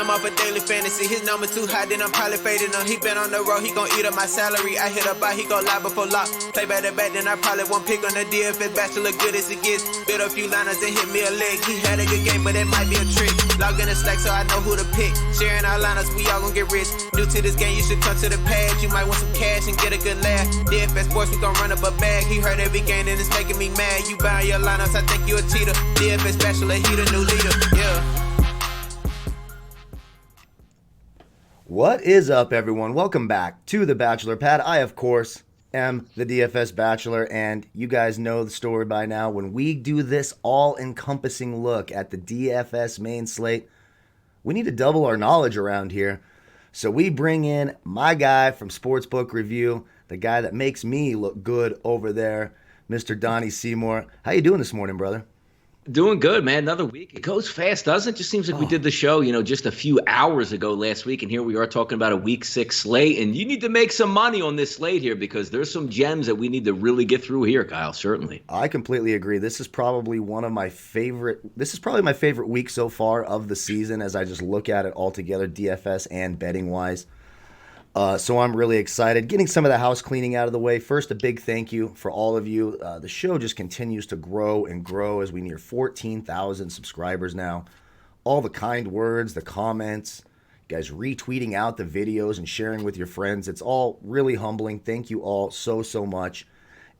him off a daily fantasy. His number too high, then I'm probably fading him. He been on the road, he gon' eat up my salary. I hit a buy, he gon' lie before lock. Play back to back, then I probably won't pick on the DFS bachelor, good as it gets. Build a few liners and hit me a leg. He had a good game, but it might be a trick. Log in the Slack so I know who to pick. Sharing our liners, we all gon' get rich. New to this game, you should come to the pad. You might want some cash and get a good laugh. DFS sports, we gon' run up a bag. He heard every game and it's making me mad. You buying your lineups, I think you a cheater. DFS bachelor, he the new leader. Yeah. What is up, everyone? Welcome back to the Bachelor Pad. I, of course, am the DFS Bachelor, and you guys know the story by now. When we do this all-encompassing look at the DFS main slate, we need to double our knowledge around here. So we bring in my guy from Sportsbook Review, the guy that makes me look good over there, Mr. Donnie Seymour. How you doing this morning, brother? Doing good, man. Another week. It goes fast, doesn't it? Just seems like we did the show, just a few hours ago last week, and here we are talking about a week 6 slate. And you need to make some money on this slate here because there's some gems that we need to really get through here, Kyle, certainly. I completely agree. This is probably my favorite week so far of the season as I just look at it all together, DFS and betting-wise. So I'm really excited. Getting some of the house cleaning out of the way. First, a big thank you for all of you. The show just continues to grow and grow as we near 14,000 subscribers now. All the kind words, the comments, you guys retweeting out the videos and sharing with your friends. It's all really humbling. Thank you all so much.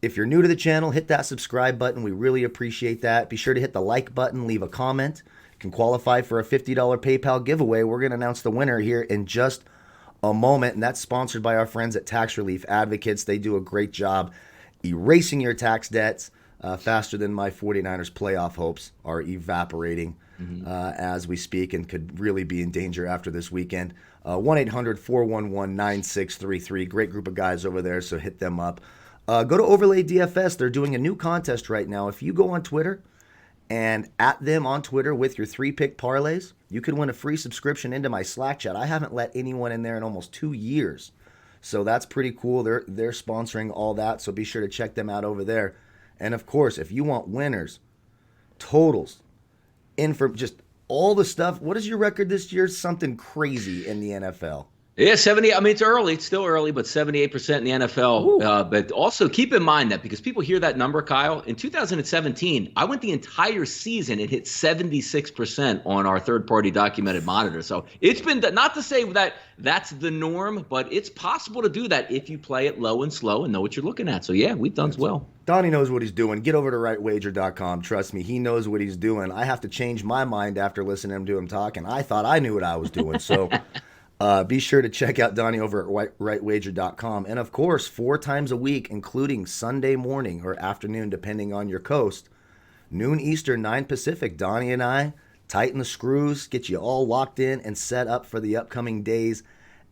If you're new to the channel, hit that subscribe button. We really appreciate that. Be sure to hit the like button, leave a comment. You can qualify for a $50 PayPal giveaway. We're going to announce the winner here in just a moment, and that's sponsored by our friends at Tax Relief Advocates. They do a great job erasing your tax debts faster than my 49ers playoff hopes are evaporating as we speak and could really be in danger after this weekend. 1-800-411-9633. Great group of guys over there, so hit them up. Go to Overlay DFS. They're doing a new contest right now. If you go on Twitter and at them on Twitter with your 3-pick parlays, you can win a free subscription into my Slack chat. I haven't let anyone in there in almost 2 years. So that's pretty cool. They're sponsoring all that, so be sure to check them out over there. And of course, if you want winners, totals, just all the stuff. What is your record this year? Something crazy in the NFL. Yeah, 70. I mean, it's early. It's still early, but 78% in the NFL. But also keep in mind that because people hear that number, Kyle, in 2017, I went the entire season and hit 76% on our third-party documented monitor. So it's been not to say that that's the norm, but it's possible to do that if you play it low and slow and know what you're looking at. So, yeah, we've done well. Donnie knows what he's doing. Get over to rightwager.com. Trust me, he knows what he's doing. I have to change my mind after listening to him talk, and I thought I knew what I was doing. So be sure to check out Donnie over at rightwager.com. And, of course, 4 times a week, including Sunday morning or afternoon, depending on your coast, noon Eastern, 9 Pacific, Donnie and I tighten the screws, get you all locked in and set up for the upcoming day's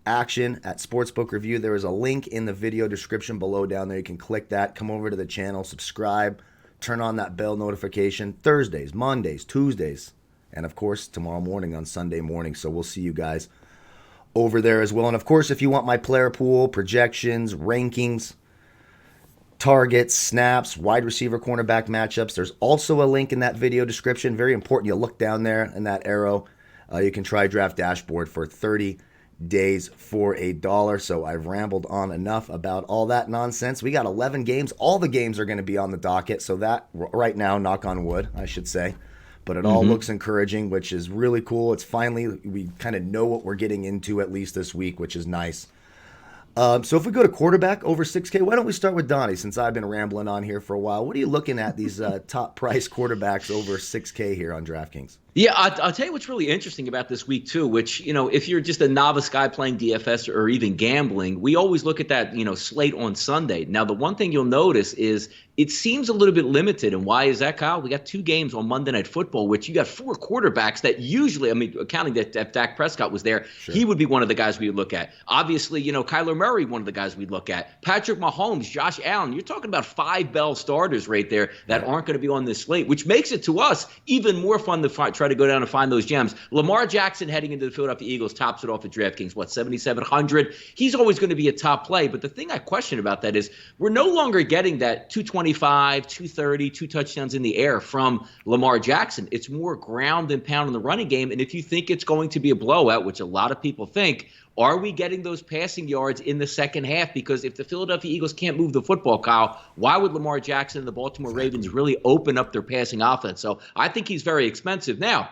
action at Sportsbook Review. There is a link in the video description below down there. You can click that, come over to the channel, subscribe, turn on that bell notification Thursdays, Mondays, Tuesdays, and, of course, tomorrow morning on Sunday morning. So we'll see you guys over there as well. And of course, if you want my player pool, projections, rankings, targets, snaps, wide receiver, cornerback matchups, there's also a link in that video description. Very important. You look down there in that arrow. You can try Draft Dashboard for 30 days for $1. So I've rambled on enough about all that nonsense. We got 11 games. All the games are going to be on the docket. So that right now, knock on wood, I should say. But it all looks encouraging, which is really cool. It's finally, we kind of know what we're getting into at least this week, which is nice. So if we go to quarterback over 6K, why don't we start with Donnie, since I've been rambling on here for a while. What are you looking at these top price quarterbacks over 6K here on DraftKings? Yeah, I'll tell you what's really interesting about this week, too, which, if you're just a novice guy playing DFS or even gambling, we always look at that, slate on Sunday. Now, the one thing you'll notice is it seems a little bit limited. And why is that, Kyle? We got 2 games on Monday Night Football, which you got 4 quarterbacks that usually, accounting that if Dak Prescott was there, sure, he would be one of the guys we would look at. Obviously, Kyler Murray, one of the guys we'd look at. Patrick Mahomes, Josh Allen. You're talking about 5 bell starters right there that aren't going to be on this slate, which makes it to us even more fun to try try to go down and find those gems. Lamar Jackson heading into the Philadelphia Eagles tops it off at DraftKings, 7,700. He's always going to be a top play, but the thing I question about that is we're no longer getting that 225, 230, 2 touchdowns in the air from Lamar Jackson. It's more ground and pound in the running game, and if you think it's going to be a blowout, which a lot of people think, are we getting those passing yards in the second half? Because if the Philadelphia Eagles can't move the football, Kyle, why would Lamar Jackson and the Baltimore Ravens really open up their passing offense? So I think he's very expensive. Now,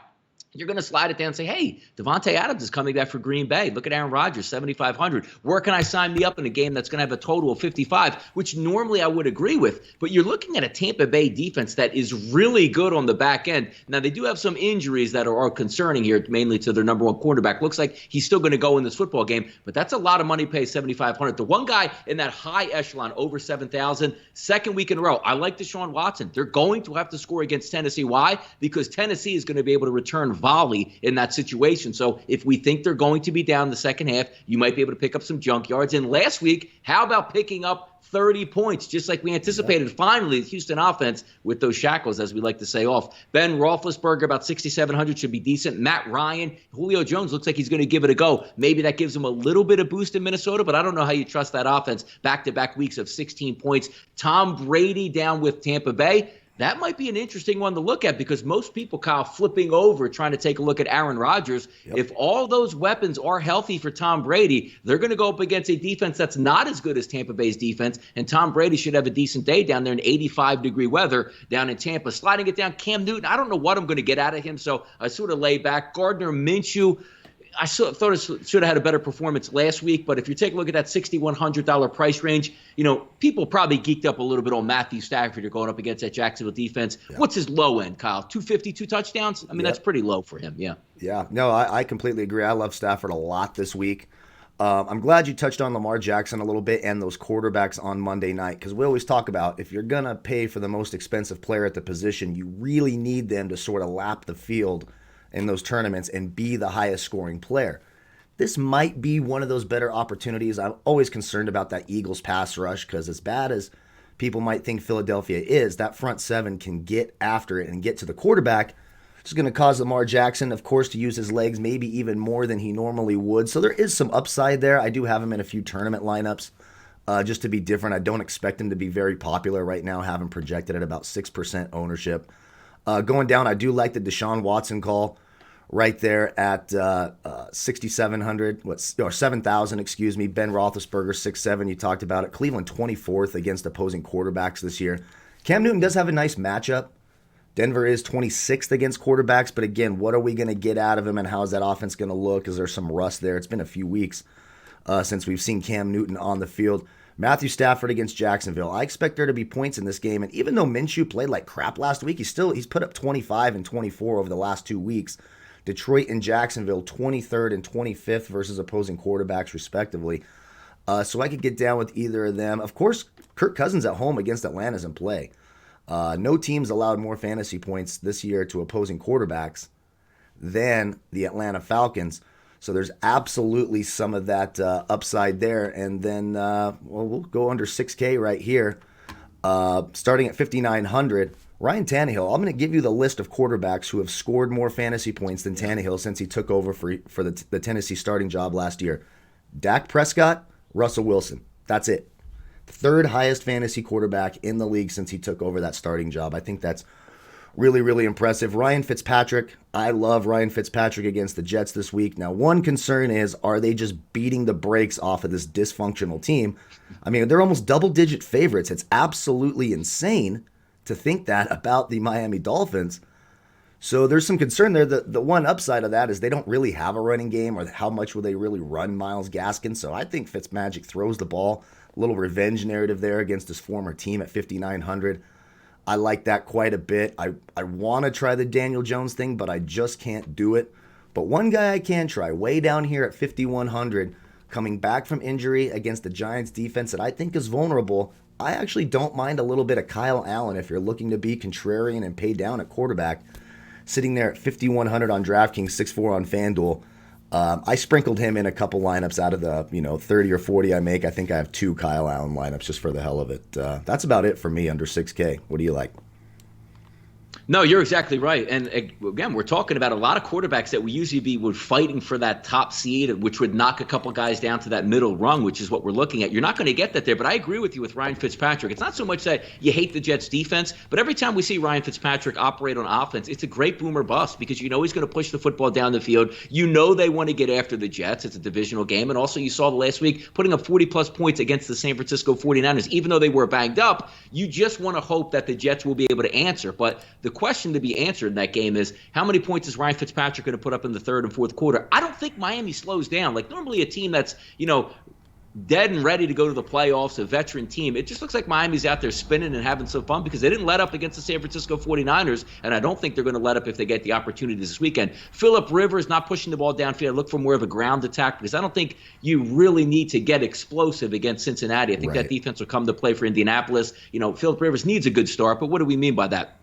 you're going to slide it down and say, hey, Devontae Adams is coming back for Green Bay. Look at Aaron Rodgers, 7,500. Where can I sign me up in a game that's going to have a total of 55, which normally I would agree with. But you're looking at a Tampa Bay defense that is really good on the back end. Now, they do have some injuries that are concerning here, mainly to their number one quarterback. Looks like he's still going to go in this football game, but that's a lot of money paid, 7,500. The one guy in that high echelon, over 7,000, second week in a row, I like Deshaun Watson. They're going to have to score against Tennessee. Why? Because Tennessee is going to be able to return volley in that situation. So if we think they're going to be down the second half, you might be able to pick up some junk yards. And last week, how about picking up 30 points, just like we anticipated? Finally, the Houston offense with those shackles, as we like to say, off. Ben Roethlisberger, about 6,700, should be decent. Matt Ryan, Julio Jones looks like he's going to give it a go. Maybe that gives him a little bit of boost in Minnesota, but I don't know how you trust that offense. Back-to-back weeks of 16 points. Tom Brady down with Tampa Bay. That might be an interesting one to look at because most people, Kyle, flipping over trying to take a look at Aaron Rodgers. Yep. If all those weapons are healthy for Tom Brady, they're going to go up against a defense that's not as good as Tampa Bay's defense, and Tom Brady should have a decent day down there in 85-degree weather down in Tampa. Sliding it down, Cam Newton, I don't know what I'm going to get out of him, so I sort of lay back. Gardner Minshew, I thought it should have had a better performance last week, but if you take a look at that $6,100 price range, people probably geeked up a little bit on Matthew Stafford. You're going up against that Jacksonville defense. Yeah. What's his low end, Kyle? 250, 2 touchdowns? I mean, That's pretty low for him, yeah. Yeah, no, I completely agree. I love Stafford a lot this week. I'm glad you touched on Lamar Jackson a little bit and those quarterbacks on Monday night, because we always talk about if you're going to pay for the most expensive player at the position, you really need them to sort of lap the field in those tournaments and be the highest scoring player. This might be one of those better opportunities. I'm always concerned about that Eagles pass rush because as bad as people might think Philadelphia is, that front seven can get after it and get to the quarterback. It's going to cause Lamar Jackson, of course, to use his legs maybe even more than he normally would. So there is some upside there. I do have him in a few tournament lineups just to be different. I don't expect him to be very popular right now, have him projected at about 6% ownership. Going down, I do like the Deshaun Watson call right there at 6,700, or 7,000, excuse me. Ben Roethlisberger, 6'7", you talked about it. Cleveland 24th against opposing quarterbacks this year. Cam Newton does have a nice matchup. Denver is 26th against quarterbacks, but again, what are we going to get out of him and how is that offense going to look? Is there some rust there? It's been a few weeks since we've seen Cam Newton on the field. Matthew Stafford against Jacksonville. I expect there to be points in this game. And even though Minshew played like crap last week, he's put up 25 and 24 over the last 2 weeks. Detroit and Jacksonville, 23rd and 25th versus opposing quarterbacks, respectively. So I could get down with either of them. Of course, Kirk Cousins at home against Atlanta's in play. No teams allowed more fantasy points this year to opposing quarterbacks than the Atlanta Falcons. So there's absolutely some of that upside there. And then we'll go under 6K right here. Starting at 5,900, Ryan Tannehill. I'm going to give you the list of quarterbacks who have scored more fantasy points than Tannehill since he took over for the Tennessee starting job last year. Dak Prescott, Russell Wilson. That's it. Third highest fantasy quarterback in the league since he took over that starting job. I think that's really, really impressive. Ryan Fitzpatrick. I love Ryan Fitzpatrick against the Jets this week. Now, one concern is, are they just beating the brakes off of this dysfunctional team? I mean, they're almost double-digit favorites. It's absolutely insane to think that about the Miami Dolphins. So there's some concern there. The one upside of that is they don't really have a running game, or how much will they really run Myles Gaskin? So I think Fitzmagic throws the ball. A little revenge narrative there against his former team at 5,900. I like that quite a bit. I want to try the Daniel Jones thing, but I just can't do it. But one guy I can try, way down here at 5,100, coming back from injury against the Giants defense that I think is vulnerable. I actually don't mind a little bit of Kyle Allen if you're looking to be contrarian and pay down at quarterback. Sitting there at 5,100 on DraftKings, 6,400 on Fanduel. I sprinkled him in a couple lineups out of the 30 or 40 I make. I think I have 2 Kyle Allen lineups just for the hell of it. That's about it for me under 6K. What do you like? No, you're exactly right. And again, we're talking about a lot of quarterbacks that we usually would fighting for that top seed, which would knock a couple guys down to that middle rung, which is what we're looking at. You're not going to get that there, but I agree with you with Ryan Fitzpatrick. It's not so much that you hate the Jets defense, but every time we see Ryan Fitzpatrick operate on offense, it's a great boomer bust because you know he's going to push the football down the field. You know they want to get after the Jets. It's a divisional game. And also you saw the last week putting up 40-plus points against the San Francisco 49ers. Even though they were banged up, you just want to hope that the Jets will be able to answer. But the question to be answered in that game is how many points is Ryan Fitzpatrick going to put up in the third and fourth quarter? I don't think Miami slows down. Like normally a team that's, dead and ready to go to the playoffs, a veteran team, it just looks like Miami's out there spinning and having some fun because they didn't let up against the San Francisco 49ers, and I don't think they're going to let up if they get the opportunity this weekend. Phillip Rivers not pushing the ball downfield. I look for more of a ground attack because I don't think you really need to get explosive against Cincinnati. I think that defense will come to play for Indianapolis. Phillip Rivers needs a good start, but what do we mean by that?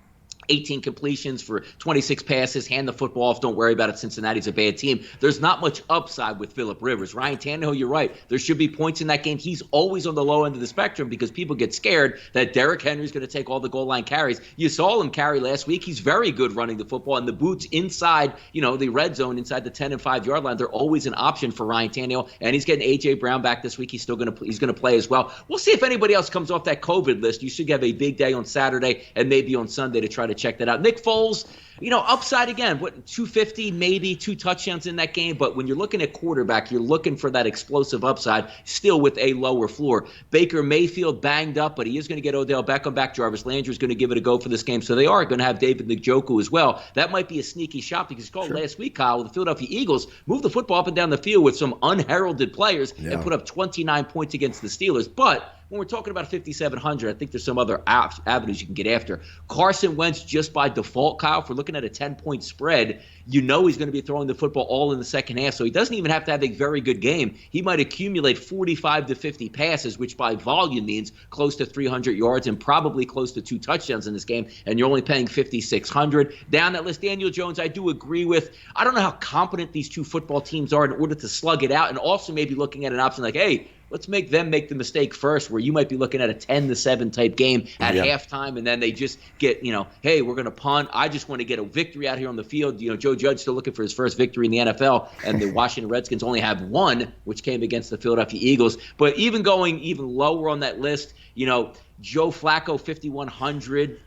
18 completions for 26 passes, hand the football off, don't worry about it, Cincinnati's a bad team. There's not much upside with Phillip Rivers. Ryan Tannehill, you're right. There should be points in that game. He's always on the low end of the spectrum because people get scared that Derrick Henry's going to take all the goal line carries. You saw him carry last week. He's very good running the football, and the boots inside, the red zone, inside the 10 and 5 yard line, they're always an option for Ryan Tannehill, and he's getting A.J. Brown back this week. He's going to play as well. We'll see if anybody else comes off that COVID list. You should have a big day on Saturday and maybe on Sunday to try to check that out. Nick Foles, upside again, 250, maybe 2 touchdowns in that game. But when you're looking at quarterback, you're looking for that explosive upside, still with a lower floor. Baker Mayfield banged up, but he is going to get Odell Beckham back. Jarvis Landry is going to give it a go for this game. So they are going to have David Njoku as well. That might be a sneaky shot because last week, Kyle, the Philadelphia Eagles moved the football up and down the field with some unheralded players and put up 29 points against the Steelers. But when we're talking about 5,700, I think there's some other avenues you can get after. Carson Wentz, just by default, Kyle, if we're looking at a 10-point spread, he's going to be throwing the football all in the second half. So he doesn't even have to have a very good game. He might accumulate 45 to 50 passes, which by volume means close to 300 yards and probably close to 2 touchdowns in this game. And you're only paying 5,600. Down that list, Daniel Jones, I do agree with. I don't know how competent these two football teams are in order to slug it out, and also maybe looking at an option like, hey, let's make them make the mistake first, where you might be looking at a 10-7 type game at halftime, and then they just get, hey, we're going to punt. I just want to get a victory out here on the field. Joe Judge still looking for his first victory in the NFL, and the Washington Redskins only have one, which came against the Philadelphia Eagles. But even going even lower on that list, Joe Flacco, 5,100.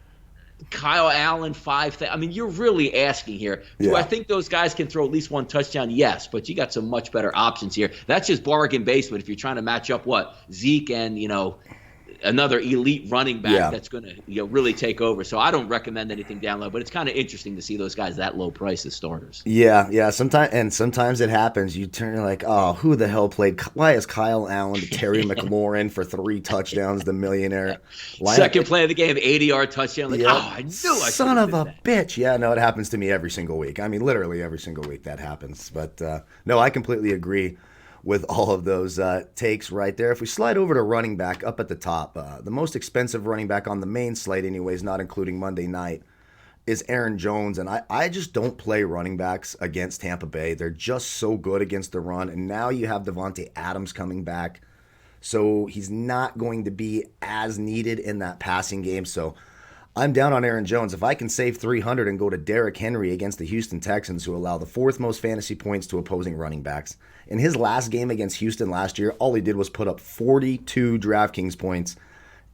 Kyle Allen, 5,000. I mean, you're really asking here. Do I think those guys can throw at least one touchdown? Yes, but you got some much better options here. That's just bargain basement if you're trying to match up Zeke and, another elite running back that's going to really take over. So I don't recommend anything down low, but it's kind of interesting to see those guys that low price as starters. Yeah. Sometimes it happens. You turn like, oh, who the hell played? Why is Kyle Allen to Terry McLaurin for 3 touchdowns, the millionaire? Second play of the game, 80-yard touchdown. Like, I knew I son of a bitch. Yeah, no, it happens to me every single week. I mean, literally every single week that happens. But no, I completely agree with all of those takes right there. If we slide over to running back up at the top, the most expensive running back on the main slate anyways, not including Monday night, is Aaron Jones. And I just don't play running backs against Tampa Bay. They're just so good against the run. And now you have Devontae Adams coming back. So he's not going to be as needed in that passing game. So I'm down on Aaron Jones. If I can save 300 and go to Derrick Henry against the Houston Texans, who allow the 4th most fantasy points to opposing running backs. In his last game against Houston last year, all he did was put up 42 DraftKings points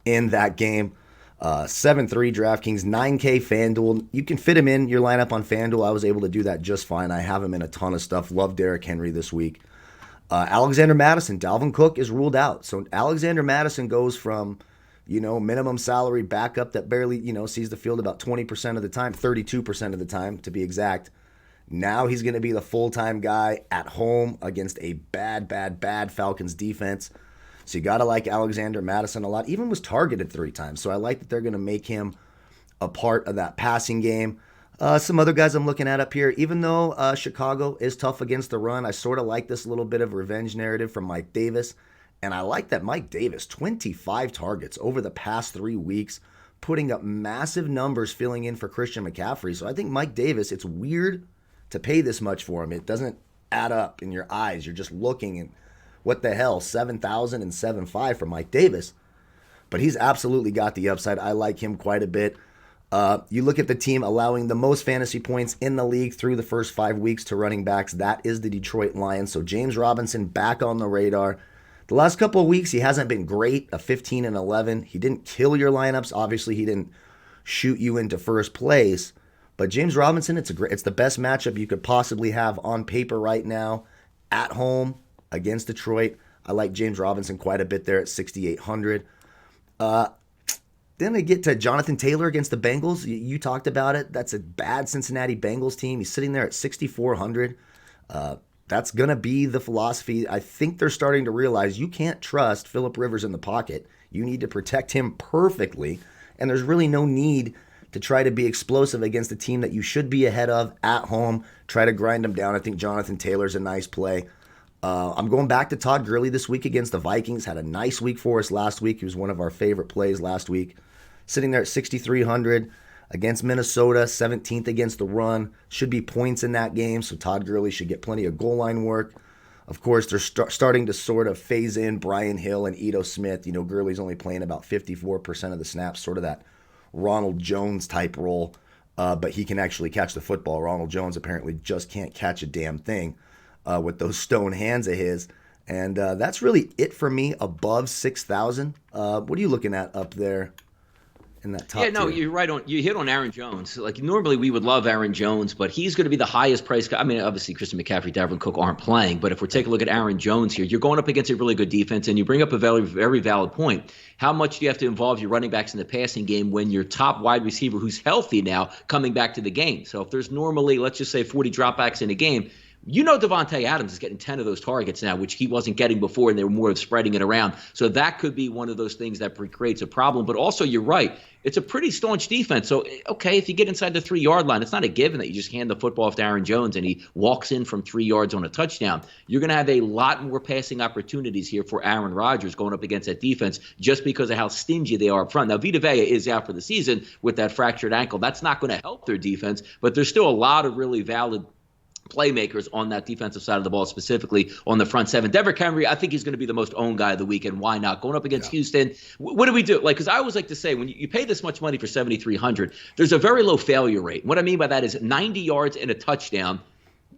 in that game. 7-3 DraftKings, 9K Fanduel. You can fit him in your lineup on Fanduel. I was able to do that just fine. I have him in a ton of stuff. Love Derrick Henry this week. Alexander Madison, Dalvin Cook is ruled out. So Alexander Madison goes from minimum salary backup that barely, sees the field about 20% of the time, 32% of the time to be exact. Now he's going to be the full-time guy at home against a bad Falcons defense. So you got to like Alexander Madison a lot. Even was targeted 3 times. So I like that they're going to make him a part of that passing game. Some other guys I'm looking at up here, even though Chicago is tough against the run, I sort of like this little bit of revenge narrative from Mike Davis. And I like that Mike Davis, 25 targets over the past 3 weeks, putting up massive numbers filling in for Christian McCaffrey. So I think Mike Davis, it's weird to pay this much for him. It doesn't add up in your eyes. You're just looking and what the hell, 7,000 and 7.5 for Mike Davis. But he's absolutely got the upside. I like him quite a bit. You look at the team allowing the most fantasy points in the league through the first 5 weeks to running backs. That is the Detroit Lions. So James Robinson back on the radar. The last couple of weeks, he hasn't been great, a 15-11. He didn't kill your lineups. Obviously, he didn't shoot you into first place. But James Robinson, it's the best matchup you could possibly have on paper right now at home against Detroit. I like James Robinson quite a bit there at 6,800. Then they get to Jonathan Taylor against the Bengals. You talked about it. That's a bad Cincinnati Bengals team. He's sitting there at 6,400. That's going to be the philosophy. I think they're starting to realize you can't trust Phillip Rivers in the pocket. You need to protect him perfectly. And there's really no need to try to be explosive against a team that you should be ahead of at home. Try to grind them down. I think Jonathan Taylor's a nice play. I'm going back to Todd Gurley this week against the Vikings. Had a nice week for us last week. He was one of our favorite plays last week. Sitting there at 6,300 against Minnesota, 17th against the run. Should be points in that game, so Todd Gurley should get plenty of goal line work. Of course, they're starting to sort of phase in Brian Hill and Ito Smith. You know, Gurley's only playing about 54% of the snaps, sort of that Ronald Jones type role, but he can actually catch the football. Ronald Jones apparently just can't catch a damn thing with those stone hands of his. And that's really it for me above 6,000. What are you looking at up there? In that top no, tier? you're right on. You hit on Aaron Jones. Like normally we would love Aaron Jones, but he's going to be the highest price guy. I mean, obviously Christian McCaffrey, Dalvin Cook aren't playing, but if we're taking a look at Aaron Jones here, you're going up against a really good defense, and you bring up a very, very valid point. How much do you have to involve your running backs in the passing game when your top wide receiver, who's healthy now, coming back to the game? So if there's normally, let's just say, 40 dropbacks in a game, you know Devontae Adams is getting 10 of those targets now, which he wasn't getting before, and they were more of spreading it around. So that could be one of those things that creates a problem. But also, you're right. It's a pretty staunch defense. So, okay, if you get inside the 3-yard line, it's not a given that you just hand the football off to Aaron Jones and he walks in from 3 yards on a touchdown. You're going to have a lot more passing opportunities here for Aaron Rodgers going up against that defense just because of how stingy they are up front. Now, Vita Vea is out for the season with that fractured ankle. That's not going to help their defense, but there's still a lot of really valid playmakers on that defensive side of the ball, specifically on the front seven. Derrick Henry, I think he's going to be the most owned guy of the weekend. Why not? Going up against Houston, what do we do? Like, because I always like to say, when you pay this much money for 7,300, there's a very low failure rate. What I mean by that is 90 yards and a touchdown.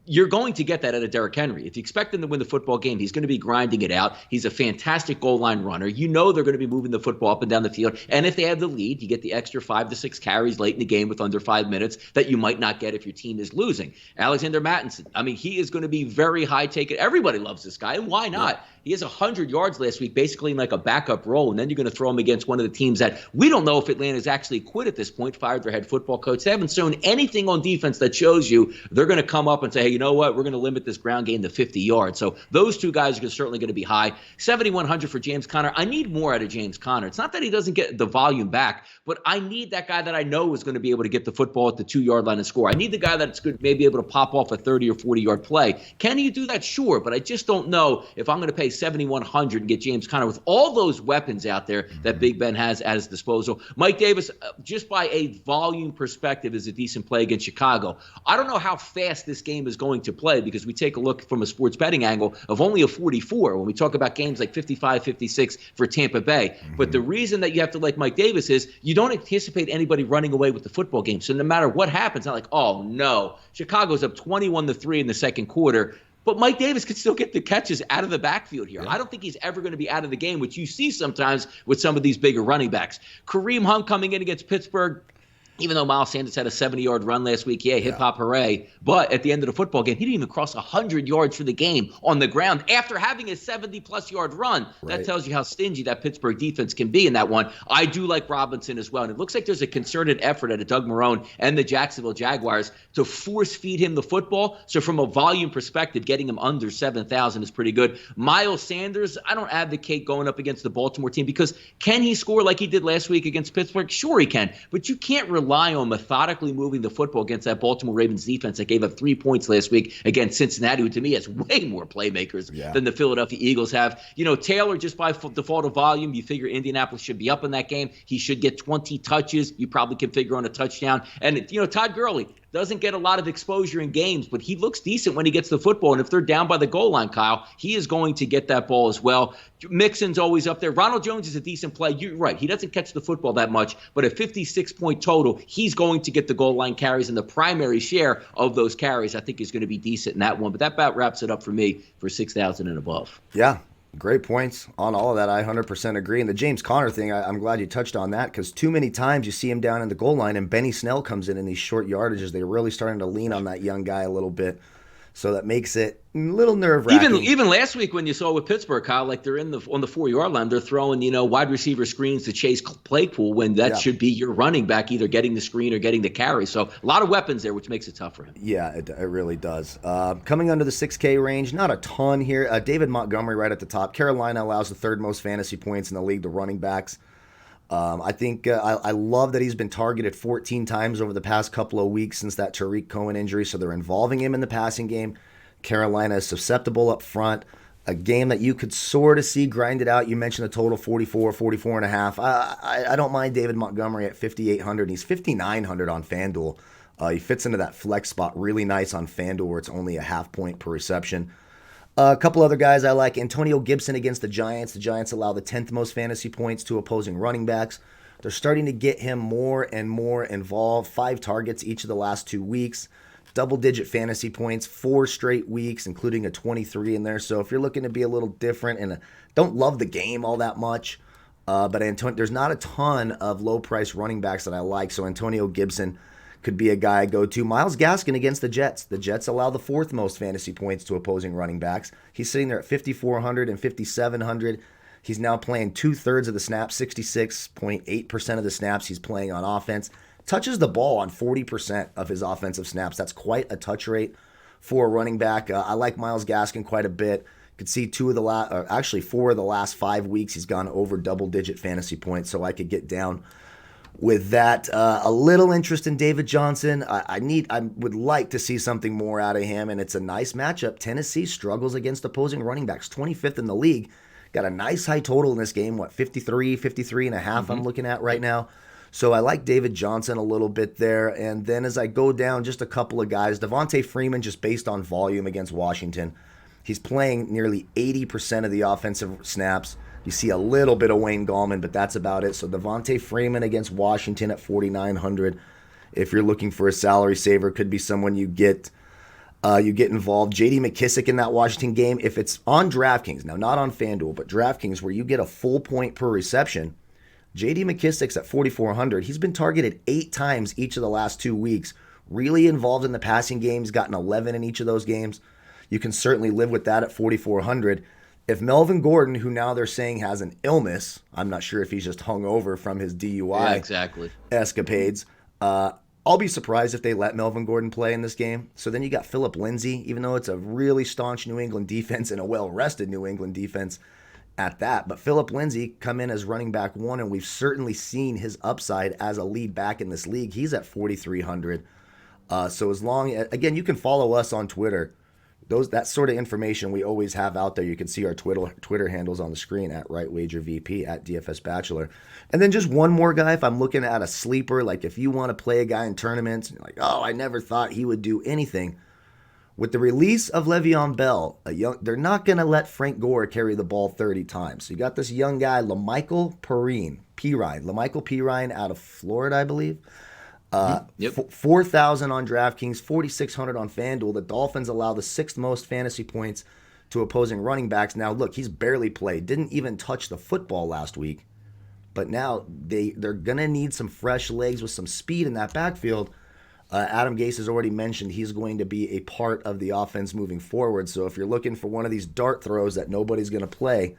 You're going to get that out of Derrick Henry. If you expect him to win the football game, he's going to be grinding it out. He's a fantastic goal line runner. You know they're going to be moving the football up and down the field. And if they have the lead, you get the extra 5 to 6 carries late in the game with under 5 minutes that you might not get if your team is losing. Alexander Mattinson, I mean, he is going to be very high taken. Everybody loves this guy, and why not? He has 100 yards last week, basically in like a backup role, and then you're going to throw him against one of the teams that we don't know if Atlanta's actually quit at this point, fired their head football coach. They haven't shown anything on defense that shows you they're going to come up and say, hey, you know what, we're going to limit this ground game to 50 yards. So those two guys are certainly going to be high. 7,100 for James Conner. I need more out of James Conner. It's not that he doesn't get the volume back, but I need that guy that I know is going to be able to get the football at the 2-yard line and score. I need the guy that's good, maybe able to pop off a 30 or 40-yard play. Can he do that? Sure, but I just don't know if I'm going to pay 7,100 and get James Conner with all those weapons out there that Big Ben has at his disposal. Mike Davis, just by a volume perspective, is a decent play against Chicago. I don't know how fast this game is going to play because we take a look from a sports betting angle of only a 44 when we talk about games like 55, 56 for Tampa Bay. But the reason that you have to like Mike Davis is you don't anticipate anybody running away with the football game. So no matter what happens, not like, oh no, Chicago's up 21-3 in the second quarter. But Mike Davis could still get the catches out of the backfield here. Yeah. I don't think he's ever going to be out of the game, which you see sometimes with some of these bigger running backs. Kareem Hunt coming in against Pittsburgh. Even though Miles Sanders had a 70-yard run last week, hip-hop hooray. But at the end of the football game, he didn't even cross 100 yards for the game on the ground after having a 70-plus-yard run. Right. That tells you how stingy that Pittsburgh defense can be in that one. I do like Robinson as well. And it looks like there's a concerted effort at Doug Marrone and the Jacksonville Jaguars to force-feed him the football. So from a volume perspective, getting him under 7,000 is pretty good. Miles Sanders, I don't advocate going up against the Baltimore team because can he score like he did last week against Pittsburgh? Sure he can. But you can't rely on methodically moving the football against that Baltimore Ravens defense that gave up 3 points last week against Cincinnati, who to me has way more playmakers than the Philadelphia Eagles have. You know, Taylor, just by default of volume, you figure Indianapolis should be up in that game. He should get 20 touches. You probably can figure on a touchdown. And, you know, Todd Gurley, doesn't get a lot of exposure in games, but he looks decent when he gets the football. And if they're down by the goal line, Kyle, he is going to get that ball as well. Mixon's always up there. Ronald Jones is a decent play. You're right. He doesn't catch the football that much, but at 56-point total, he's going to get the goal line carries, and the primary share of those carries I think is going to be decent in that one. But that about wraps it up for me for 6,000 and above. Yeah. Great points on all of that. I 100% agree. And the James Conner thing, I'm glad you touched on that, because too many times you see him down in the goal line and Benny Snell comes in these short yardages. They're really starting to lean on that young guy a little bit. So that makes it a little nerve-wracking. Even last week when you saw with Pittsburgh, Kyle, like they're on the 4-yard line, they're throwing wide receiver screens to chase Claypool when that should be your running back either getting the screen or getting the carry. So a lot of weapons there, which makes it tough for him. Yeah, it really does. Coming under the 6K range, not a ton here. David Montgomery right at the top. Carolina allows the third most fantasy points in the league to running backs. I think I love that he's been targeted 14 times over the past couple of weeks since that Tariq Cohen injury, so they're involving him in the passing game. Carolina is susceptible up front. A game that you could sort of see grinded out. You mentioned the total 44 and a half. I don't mind David Montgomery at 5,800. He's 5,900 on Fanduel. He fits into that flex spot really nice on Fanduel where it's only a half point per reception. A couple other guys I like. Antonio Gibson against the Giants. The Giants allow the 10th most fantasy points to opposing running backs. They're starting to get him more and more involved. 5 targets each of the last 2 weeks. Double-digit fantasy points, 4 straight weeks, including a 23 in there. So if you're looking to be a little different and don't love the game all that much, but there's not a ton of low-price running backs that I like. So Antonio Gibson could be a guy I go to. Myles Gaskin against the Jets. The Jets allow the 4th most fantasy points to opposing running backs. He's sitting there at 5,400 and 5,700. He's now playing 2/3 of the snaps, 66.8% of the snaps he's playing on offense. Touches the ball on 40% of his offensive snaps. That's quite a touch rate for a running back. I like Myles Gaskin quite a bit. You could see 4 of the last 5 weeks he's gone over double-digit fantasy points, so I could get down with that. A little interest in David Johnson. I would like to see something more out of him, and it's a nice matchup. Tennessee struggles against opposing running backs, 25th in the league. Got a nice high total in this game, 53 and a half I'm looking at right now. So I like David Johnson a little bit there. And then as I go down, just a couple of guys. Devontae Freeman, just based on volume against Washington. He's playing nearly 80% of the offensive snaps. You see a little bit of Wayne Gallman, but that's about it. So Devontae Freeman against Washington at 4,900. If you're looking for a salary saver, could be someone you get involved. J.D. McKissick in that Washington game. If it's on Draftkings, now not on FanDuel, but Draftkings where you get a full point per reception, J.D. McKissick's at 4,400. He's been targeted 8 times each of the last 2 weeks. Really involved in the passing games, gotten 11 in each of those games. You can certainly live with that at 4,400. If Melvin Gordon, who now they're saying has an illness, I'm not sure if he's just hung over from his DUI escapades, I'll be surprised if they let Melvin Gordon play in this game. So then you got Phillip Lindsay, even though it's a really staunch New England defense and a well-rested New England defense at that. But Phillip Lindsay come in as running back 1, and we've certainly seen his upside as a lead back in this league. He's at 4,300. So as long as, again, you can follow us on Twitter. That sort of information we always have out there. You can see our Twitter handles on the screen at RightWagerVP, at DFS Bachelor. And then just one more guy, if I'm looking at a sleeper, like if you want to play a guy in tournaments, and you're like, oh, I never thought he would do anything. With the release of Le'Veon Bell, they're not going to let Frank Gore carry the ball 30 times. So you got this young guy, La'Mical Pirine out of Florida, I believe. 4,000 on DraftKings, 4,600 on FanDuel. The Dolphins allow the 6th most fantasy points to opposing running backs. Now, look, he's barely played. Didn't even touch the football last week. But now they're going to need some fresh legs with some speed in that backfield. Adam Gase has already mentioned he's going to be a part of the offense moving forward. So if you're looking for one of these dart throws that nobody's going to play,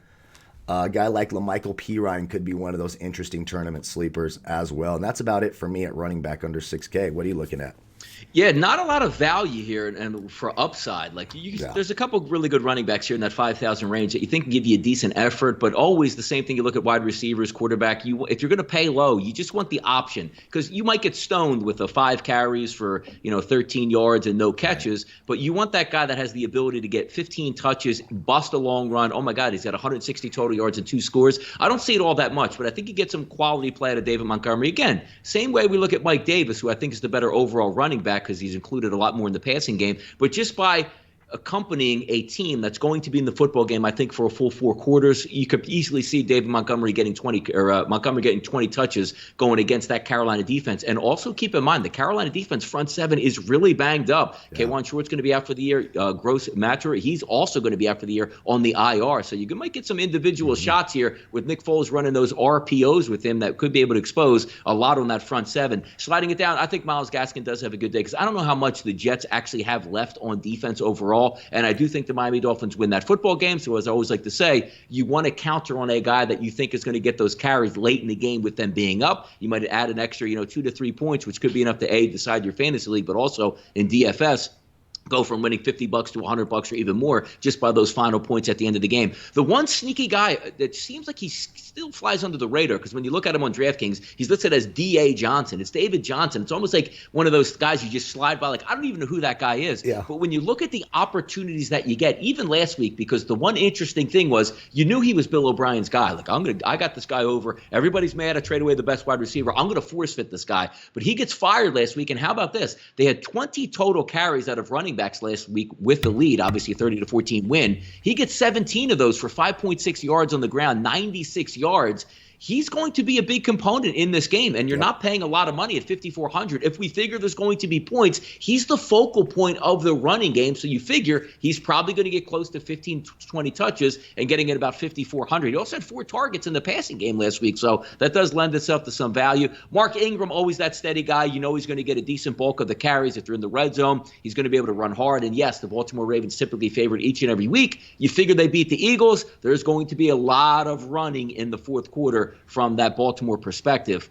a guy like La'Mical Pirine could be one of those interesting tournament sleepers as well. And that's about it for me at running back under 6K. What are you looking at? Yeah, not a lot of value here, and for upside. There's a couple really good running backs here in that 5,000 range that you think can give you a decent effort, but always the same thing. You look at wide receivers, quarterback. If you're going to pay low, you just want the option, because you might get stoned with 5 carries for 13 yards and no catches, but you want that guy that has the ability to get 15 touches, bust a long run. Oh my God, he's got 160 total yards and 2 scores. I don't see it all that much, but I think you get some quality play out of David Montgomery. Again, same way we look at Mike Davis, who I think is the better overall running running back because he's included a lot more in the passing game. But just by accompanying a team that's going to be in the football game, I think, for a full 4 quarters, you could easily see David Montgomery getting 20 touches going against that Carolina defense. And also keep in mind, the Carolina defense front seven is really banged up. Yeah. K'Wan Short's going to be out for the year. Gross Matter, he's also going to be out for the year on the IR. So you might get some individual shots here with Nick Foles running those RPOs with him that could be able to expose a lot on that front seven. Sliding it down, I think Myles Gaskin does have a good day because I don't know how much the Jets actually have left on defense overall. And I do think the Miami Dolphins win that football game. So as I always like to say, you want to counter on a guy that you think is going to get those carries late in the game with them being up. You might add an extra, 2 to 3 points, which could be enough to decide your fantasy league, but also in DFS. Go from winning $50 to $100 or even more just by those final points at the end of the game. The one sneaky guy that seems like he still flies under the radar, because when you look at him on DraftKings, he's listed as D.A. Johnson. It's David Johnson. It's almost like one of those guys you just slide by, like, I don't even know who that guy is. Yeah. But when you look at the opportunities that you get, even last week, because the one interesting thing was you knew he was Bill O'Brien's guy. Like, I got this guy over. Everybody's mad. I trade away the best wide receiver. I'm going to force fit this guy. But he gets fired last week. And how about this? They had 20 total carries out of running backs last week with the lead, obviously a 30-14 win. He gets 17 of those for 5.6 yards on the ground, 96 yards. He's going to be a big component in this game, and you're not paying a lot of money at $5,400. If we figure there's going to be points, he's the focal point of the running game, so you figure he's probably going to get close to 15, 20 touches and getting at about $5,400. He also had 4 targets in the passing game last week, so that does lend itself to some value. Mark Ingram, always that steady guy. You know he's going to get a decent bulk of the carries. If they're in the red zone, he's going to be able to run hard, and yes, the Baltimore Ravens typically favored each and every week. You figure they beat the Eagles, there's going to be a lot of running in the fourth quarter from that Baltimore perspective.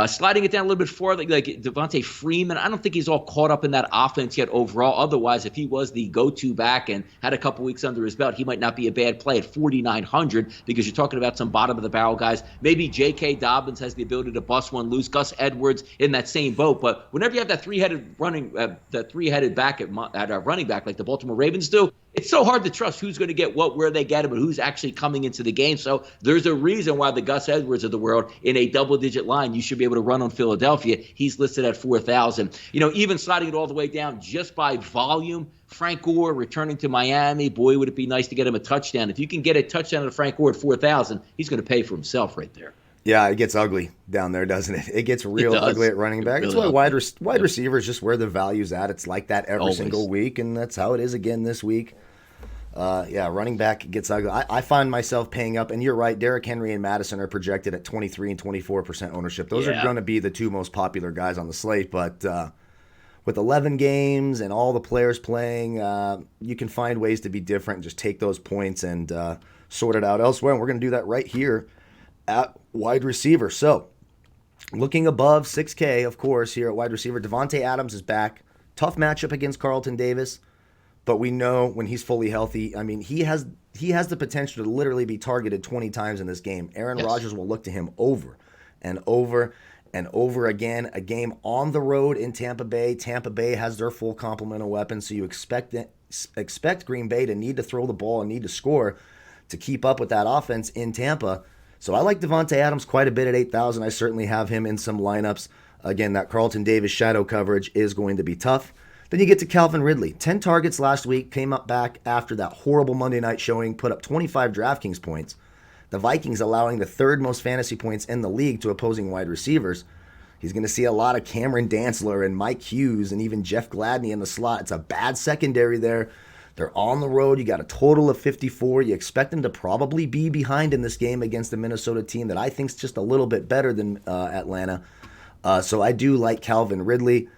Sliding it down a little bit further, like Devontae Freeman, I don't think he's all caught up in that offense yet overall. Otherwise, if he was the go-to back and had a couple weeks under his belt, he might not be a bad play at 4,900 because you're talking about some bottom-of-the-barrel guys. Maybe J.K. Dobbins has the ability to bust one loose. Gus Edwards in that same boat. But whenever you have that three-headed back at running back like the Baltimore Ravens do, it's so hard to trust who's going to get what, where they get it, but who's actually coming into the game. So there's a reason why the Gus Edwards of the world in a double-digit line, you should be able to run on Philadelphia. He's listed at 4,000. Even sliding it all the way down just by volume, Frank Gore returning to Miami, boy, would it be nice to get him a touchdown. If you can get a touchdown to Frank Gore at 4,000, he's going to pay for himself right there. Yeah, it gets ugly down there, doesn't it? It gets real ugly at running back. It's why wide receiver is just where the value's at. It's like that every single week, and that's how it is again this week. Running back gets ugly. I find myself paying up, and you're right, Derrick Henry and Madison are projected at 23 and 24% ownership. Those are going to be the 2 most popular guys on the slate, but with 11 games and all the players playing, you can find ways to be different and just take those points and sort it out elsewhere, and we're going to do that right here at wide receiver. So, looking above 6K, of course, here at wide receiver, Devontae Adams is back. Tough matchup against Carlton Davis. But we know when he's fully healthy, I mean, he has the potential to literally be targeted 20 times in this game. Aaron Rodgers will look to him over and over and over again. A game on the road in Tampa Bay. Tampa Bay has their full complement of weapons, so you expect Green Bay to need to throw the ball and need to score to keep up with that offense in Tampa. So I like Devontae Adams quite a bit at 8,000. I certainly have him in some lineups. Again, that Carlton Davis shadow coverage is going to be tough. Then you get to Calvin Ridley. 10 targets last week, came up back after that horrible Monday night showing, put up 25 DraftKings points. The Vikings allowing the 3rd most fantasy points in the league to opposing wide receivers. He's going to see a lot of Cameron Dantzler and Mike Hughes and even Jeff Gladney in the slot. It's a bad secondary there. They're on the road. You got a total of 54. You expect them to probably be behind in this game against the Minnesota team that I think is just a little bit better than Atlanta. So I do like Calvin Ridley.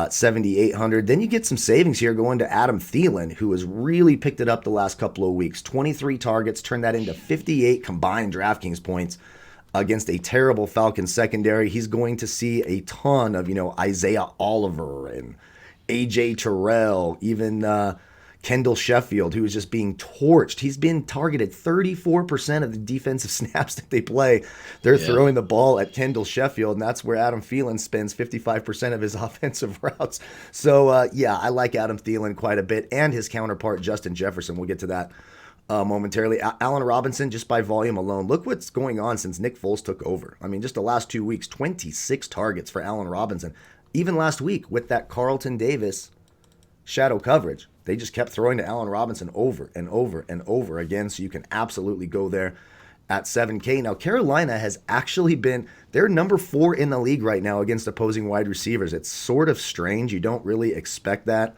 7,800. Then you get some savings here going to Adam Thielen, who has really picked it up the last couple of weeks. 23 targets, turned that into 58 combined DraftKings points against a terrible Falcons secondary. He's going to see a ton of, Isaiah Oliver and AJ Terrell, even Kendall Sheffield, who is just being torched. He's been targeted 34% of the defensive snaps that they play. They're throwing the ball at Kendall Sheffield, and that's where Adam Thielen spends 55% of his offensive routes. So, I like Adam Thielen quite a bit, and his counterpart, Justin Jefferson. We'll get to that momentarily. Allen Robinson, just by volume alone, look what's going on since Nick Foles took over. I mean, just the last 2 weeks, 26 targets for Allen Robinson. even last week with that Carlton Davis shadow coverage, they just kept throwing to Allen Robinson over and over and over again. So you can absolutely go there at 7K. Now, Carolina has actually been, they're number 4 in the league right now against opposing wide receivers. It's sort of strange. You don't really expect that.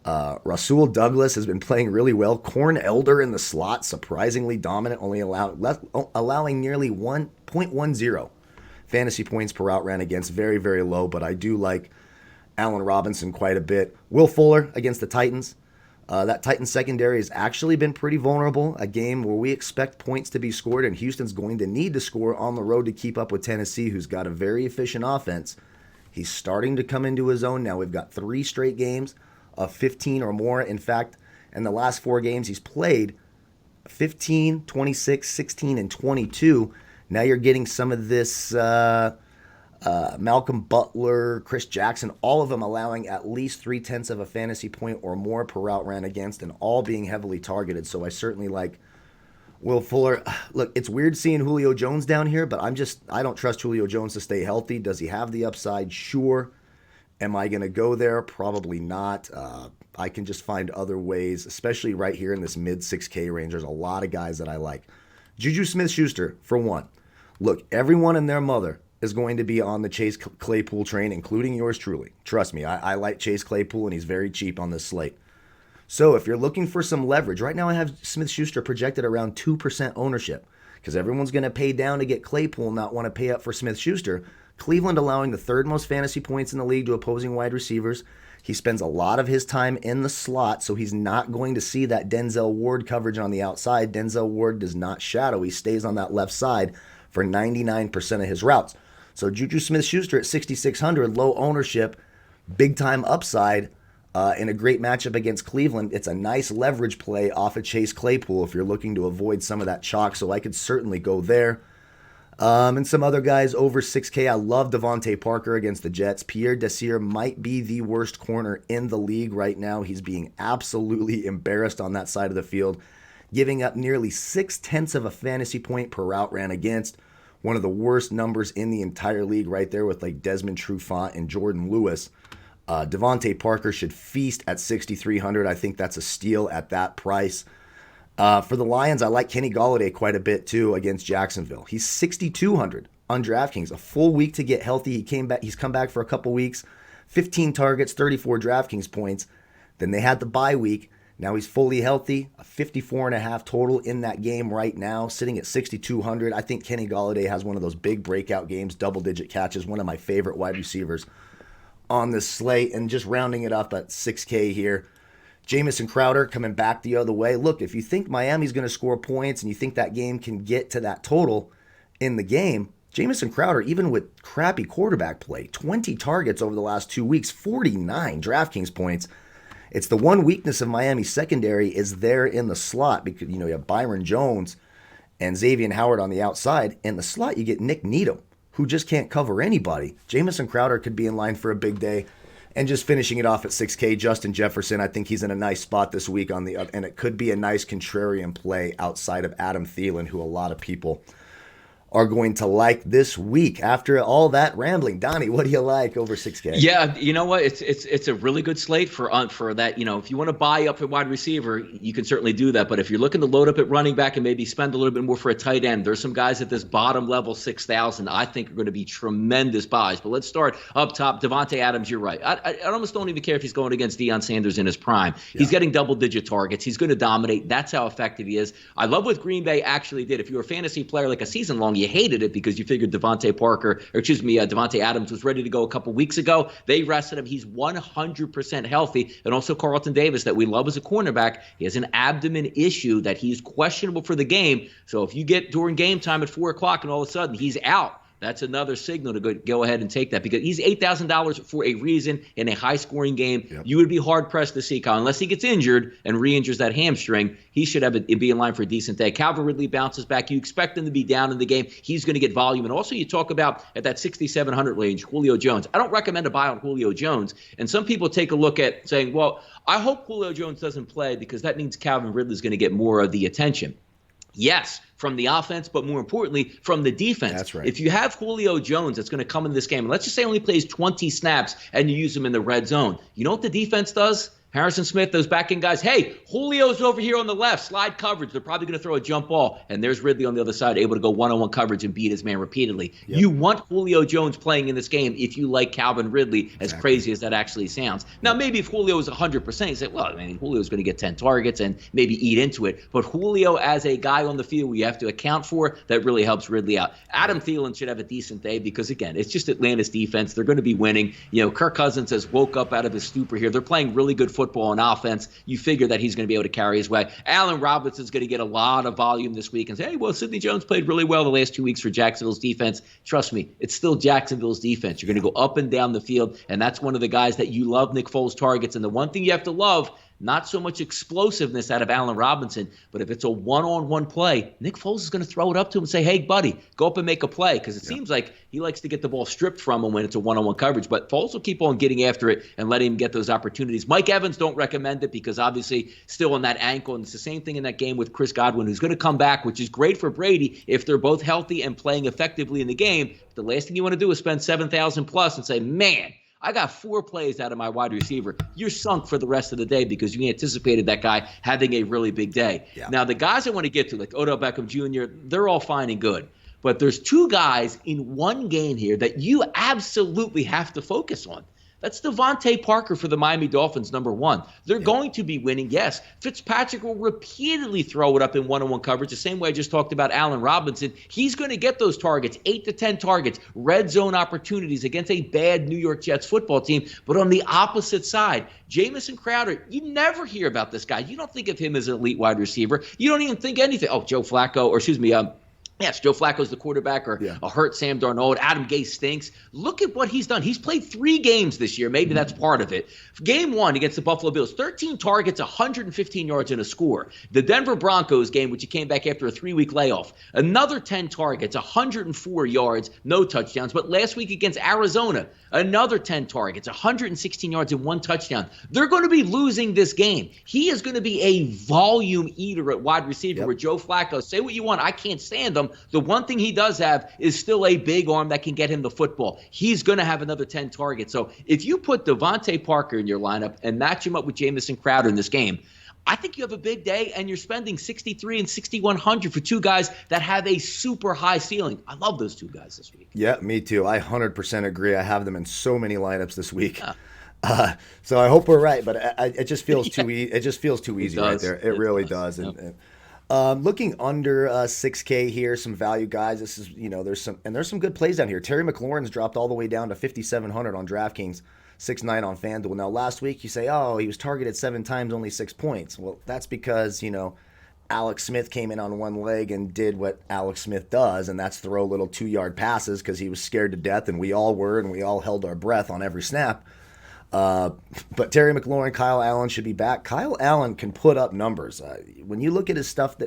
Rasul Douglas has been playing really well. Corn Elder in the slot, surprisingly dominant, only allowing nearly 1.10 fantasy points per route ran against. Very, very low, but I do like Allen Robinson quite a bit. Will Fuller against the Titans. That Titans secondary has actually been pretty vulnerable. A game where we expect points to be scored, and Houston's going to need to score on the road to keep up with Tennessee, who's got a very efficient offense. He's starting to come into his own now. We've got 3 straight games of 15 or more. In fact, in the last 4 games he's played, 15, 26, 16, and 22. Now you're getting some of this Malcolm Butler, Chris Jackson, all of them allowing at least 0.3 of a fantasy point or more per route ran against, and all being heavily targeted. So I certainly like Will Fuller. Look, it's weird seeing Julio Jones down here, but I don't trust Julio Jones to stay healthy. Does he have the upside? Sure. Am I going to go there? Probably not. I can just find other ways, especially right here in this mid 6K range. There's a lot of guys that I like. Juju Smith-Schuster, for one. Look, everyone and their mother is going to be on the Chase Claypool train, including yours truly. Trust me, I like Chase Claypool, and he's very cheap on this slate. So if you're looking for some leverage, right now I have Smith-Schuster projected around 2% ownership because everyone's going to pay down to get Claypool, not want to pay up for Smith-Schuster. Cleveland allowing the 3rd most fantasy points in the league to opposing wide receivers. He spends a lot of his time in the slot, so he's not going to see that Denzel Ward coverage on the outside. Denzel Ward does not shadow. He stays on that left side for 99% of his routes. So Juju Smith-Schuster at 6,600, low ownership, big-time upside in a great matchup against Cleveland. It's a nice leverage play off of Chase Claypool if you're looking to avoid some of that chalk, so I could certainly go there. And some other guys over 6K. I love Devontae Parker against the Jets. Pierre Desir might be the worst corner in the league right now. He's being absolutely embarrassed on that side of the field, giving up nearly 0.6 of a fantasy point per route ran against. One of the worst numbers in the entire league right there with like Desmond Trufant and Jordan Lewis. Devontae Parker should feast at 6,300. I think that's a steal at that price. For the Lions, I like Kenny Golladay quite a bit too against Jacksonville. He's 6,200 on DraftKings. A full week to get healthy. He's come back for a couple weeks. 15 targets, 34 DraftKings points. Then they had the bye week. Now he's fully healthy. A 54.5 total in that game right now, sitting at 6,200. I think Kenny Golladay has one of those big breakout games, double-digit catches, one of my favorite wide receivers on this slate. And just rounding it up at 6K here, Jamison Crowder coming back the other way. Look, if you think Miami's going to score points and you think that game can get to that total in the game, Jamison Crowder, even with crappy quarterback play, 20 targets over the last 2 weeks, 49 DraftKings points. It's the one weakness of Miami's secondary is there in the slot because, you have Byron Jones and Xavier Howard on the outside. In the slot, you get Nick Needham, who just can't cover anybody. Jamison Crowder could be in line for a big day. And just finishing it off at 6K, Justin Jefferson, I think he's in a nice spot this week and it could be a nice contrarian play outside of Adam Thielen, who a lot of people are going to like this week. After all that rambling, Donnie, what do you like over 6K? Yeah, you know what? It's a really good slate for that. If you want to buy up at wide receiver, you can certainly do that. But if you're looking to load up at running back and maybe spend a little bit more for a tight end, there's some guys at this bottom level 6,000 I think are going to be tremendous buys. But let's start up top. Devontae Adams, you're right. I almost don't even care if he's going against Deion Sanders in his prime. Yeah. He's getting double-digit targets. He's going to dominate. That's how effective he is. I love what Green Bay actually did. If you were a fantasy player like a season long, you hated it because you figured Devontae Adams was ready to go a couple weeks ago. They rested him. He's 100% healthy. And also Carlton Davis, that we love as a cornerback, he has an abdomen issue that he's questionable for the game. So if you get during game time at 4 o'clock and all of a sudden he's out, that's another signal to go ahead and take that because he's $8,000 for a reason in a high-scoring game. Yep. You would be hard-pressed to see, Kyle, unless he gets injured and re-injures that hamstring. He should be in line for a decent day. Calvin Ridley bounces back. You expect him to be down in the game. He's going to get volume. And also you talk about at that 6,700 range, Julio Jones. I don't recommend a buy on Julio Jones. And some people take a look at saying, well, I hope Julio Jones doesn't play because that means Calvin Ridley is going to get more of the attention. Yes, from the offense, but more importantly, from the defense. That's right. If you have Julio Jones that's going to come in this game, and let's just say only plays 20 snaps and you use him in the red zone, you know what the defense does? Harrison Smith, those back-end guys, hey, Julio's over here on the left, slide coverage. They're probably going to throw a jump ball, and there's Ridley on the other side, able to go one-on-one coverage and beat his man repeatedly. Yep. You want Julio Jones playing in this game if you like Calvin Ridley, as crazy as that actually sounds. Now, maybe if Julio is 100%, you say, well, I mean, Julio's going to get 10 targets and maybe eat into it. But Julio as a guy on the field we have to account for, that really helps Ridley out. Adam Thielen should have a decent day because, again, it's just Atlanta's defense. They're going to be winning. You know, Kirk Cousins has woke up out of his stupor here. They're playing really good football on offense. You figure that he's going to be able to carry his way. Allen Robinson's going to get a lot of volume this week and say, hey, well, Sidney Jones played really well the last 2 weeks for Jacksonville's defense. Trust me, it's still Jacksonville's defense. You're going to go up and down the field, and that's one of the guys that you love, Nick Foles targets. And the one thing you have to love, not so much explosiveness out of Allen Robinson, but if it's a one-on-one play, Nick Foles is going to throw it up to him and say, hey, buddy, go up and make a play, because it seems like he likes to get the ball stripped from him when it's a one-on-one coverage. But Foles will keep on getting after it and letting him get those opportunities. Mike Evans, don't recommend it because obviously still on that ankle, and it's the same thing in that game with Chris Godwin, who's going to come back, which is great for Brady if they're both healthy and playing effectively in the game. The last thing you want to do is spend $7,000 plus and say, man, I got 4 plays out of my wide receiver. You're sunk for the rest of the day because you anticipated that guy having a really big day. Yeah. Now, the guys I want to get to, like Odell Beckham Jr., they're all fine and good. But there's 2 guys in one game here that you absolutely have to focus on. That's Devontae Parker for the Miami Dolphins, number 1. They're going to be winning, yes. Fitzpatrick will repeatedly throw it up in one-on-one coverage, the same way I just talked about Allen Robinson. He's going to get those targets, 8 to 10 targets, red zone opportunities against a bad New York Jets football team. But on the opposite side, Jamison Crowder, you never hear about this guy. You don't think of him as an elite wide receiver. You don't even think anything. Oh, Joe Flacco, or excuse me, yes, Joe Flacco's the quarterback, or a hurt Sam Darnold. Adam Gase stinks. Look at what he's done. He's played 3 games this year. Maybe that's part of it. Game 1 against the Buffalo Bills, 13 targets, 115 yards, and a score. The Denver Broncos game, which he came back after a 3-week layoff, another 10 targets, 104 yards, no touchdowns. But last week against Arizona, another 10 targets, 116 yards, and 1 touchdown. They're going to be losing this game. He is going to be a volume eater at wide receiver where Joe Flacco, say what you want, I can't stand him. The one thing he does have is still a big arm that can get him the football. He's going to have another 10 targets. So if you put Devontae Parker in your lineup and match him up with Jamison Crowder in this game, I think you have a big day, and you're spending $6,300 and $6,100 for 2 guys that have a super high ceiling. I love those 2 guys this week. Yeah, me too. I 100% agree. I have them in so many lineups this week. So I hope we're right, but it just feels too easy. It just feels too easy right there. It really does. And looking under 6K here, some value guys. This is, there's some good plays down here. Terry McLaurin's dropped all the way down to 5,700 on DraftKings, 6.9 on Fanduel. Now, last week you say, oh, he was targeted 7 times, only 6 points. Well, that's because, Alex Smith came in on one leg and did what Alex Smith does, and that's throw little 2-yard passes because he was scared to death, and we all were, and we all held our breath on every snap. But Terry McLaurin, Kyle Allen should be back. Kyle Allen can put up numbers. When you look at his stuff,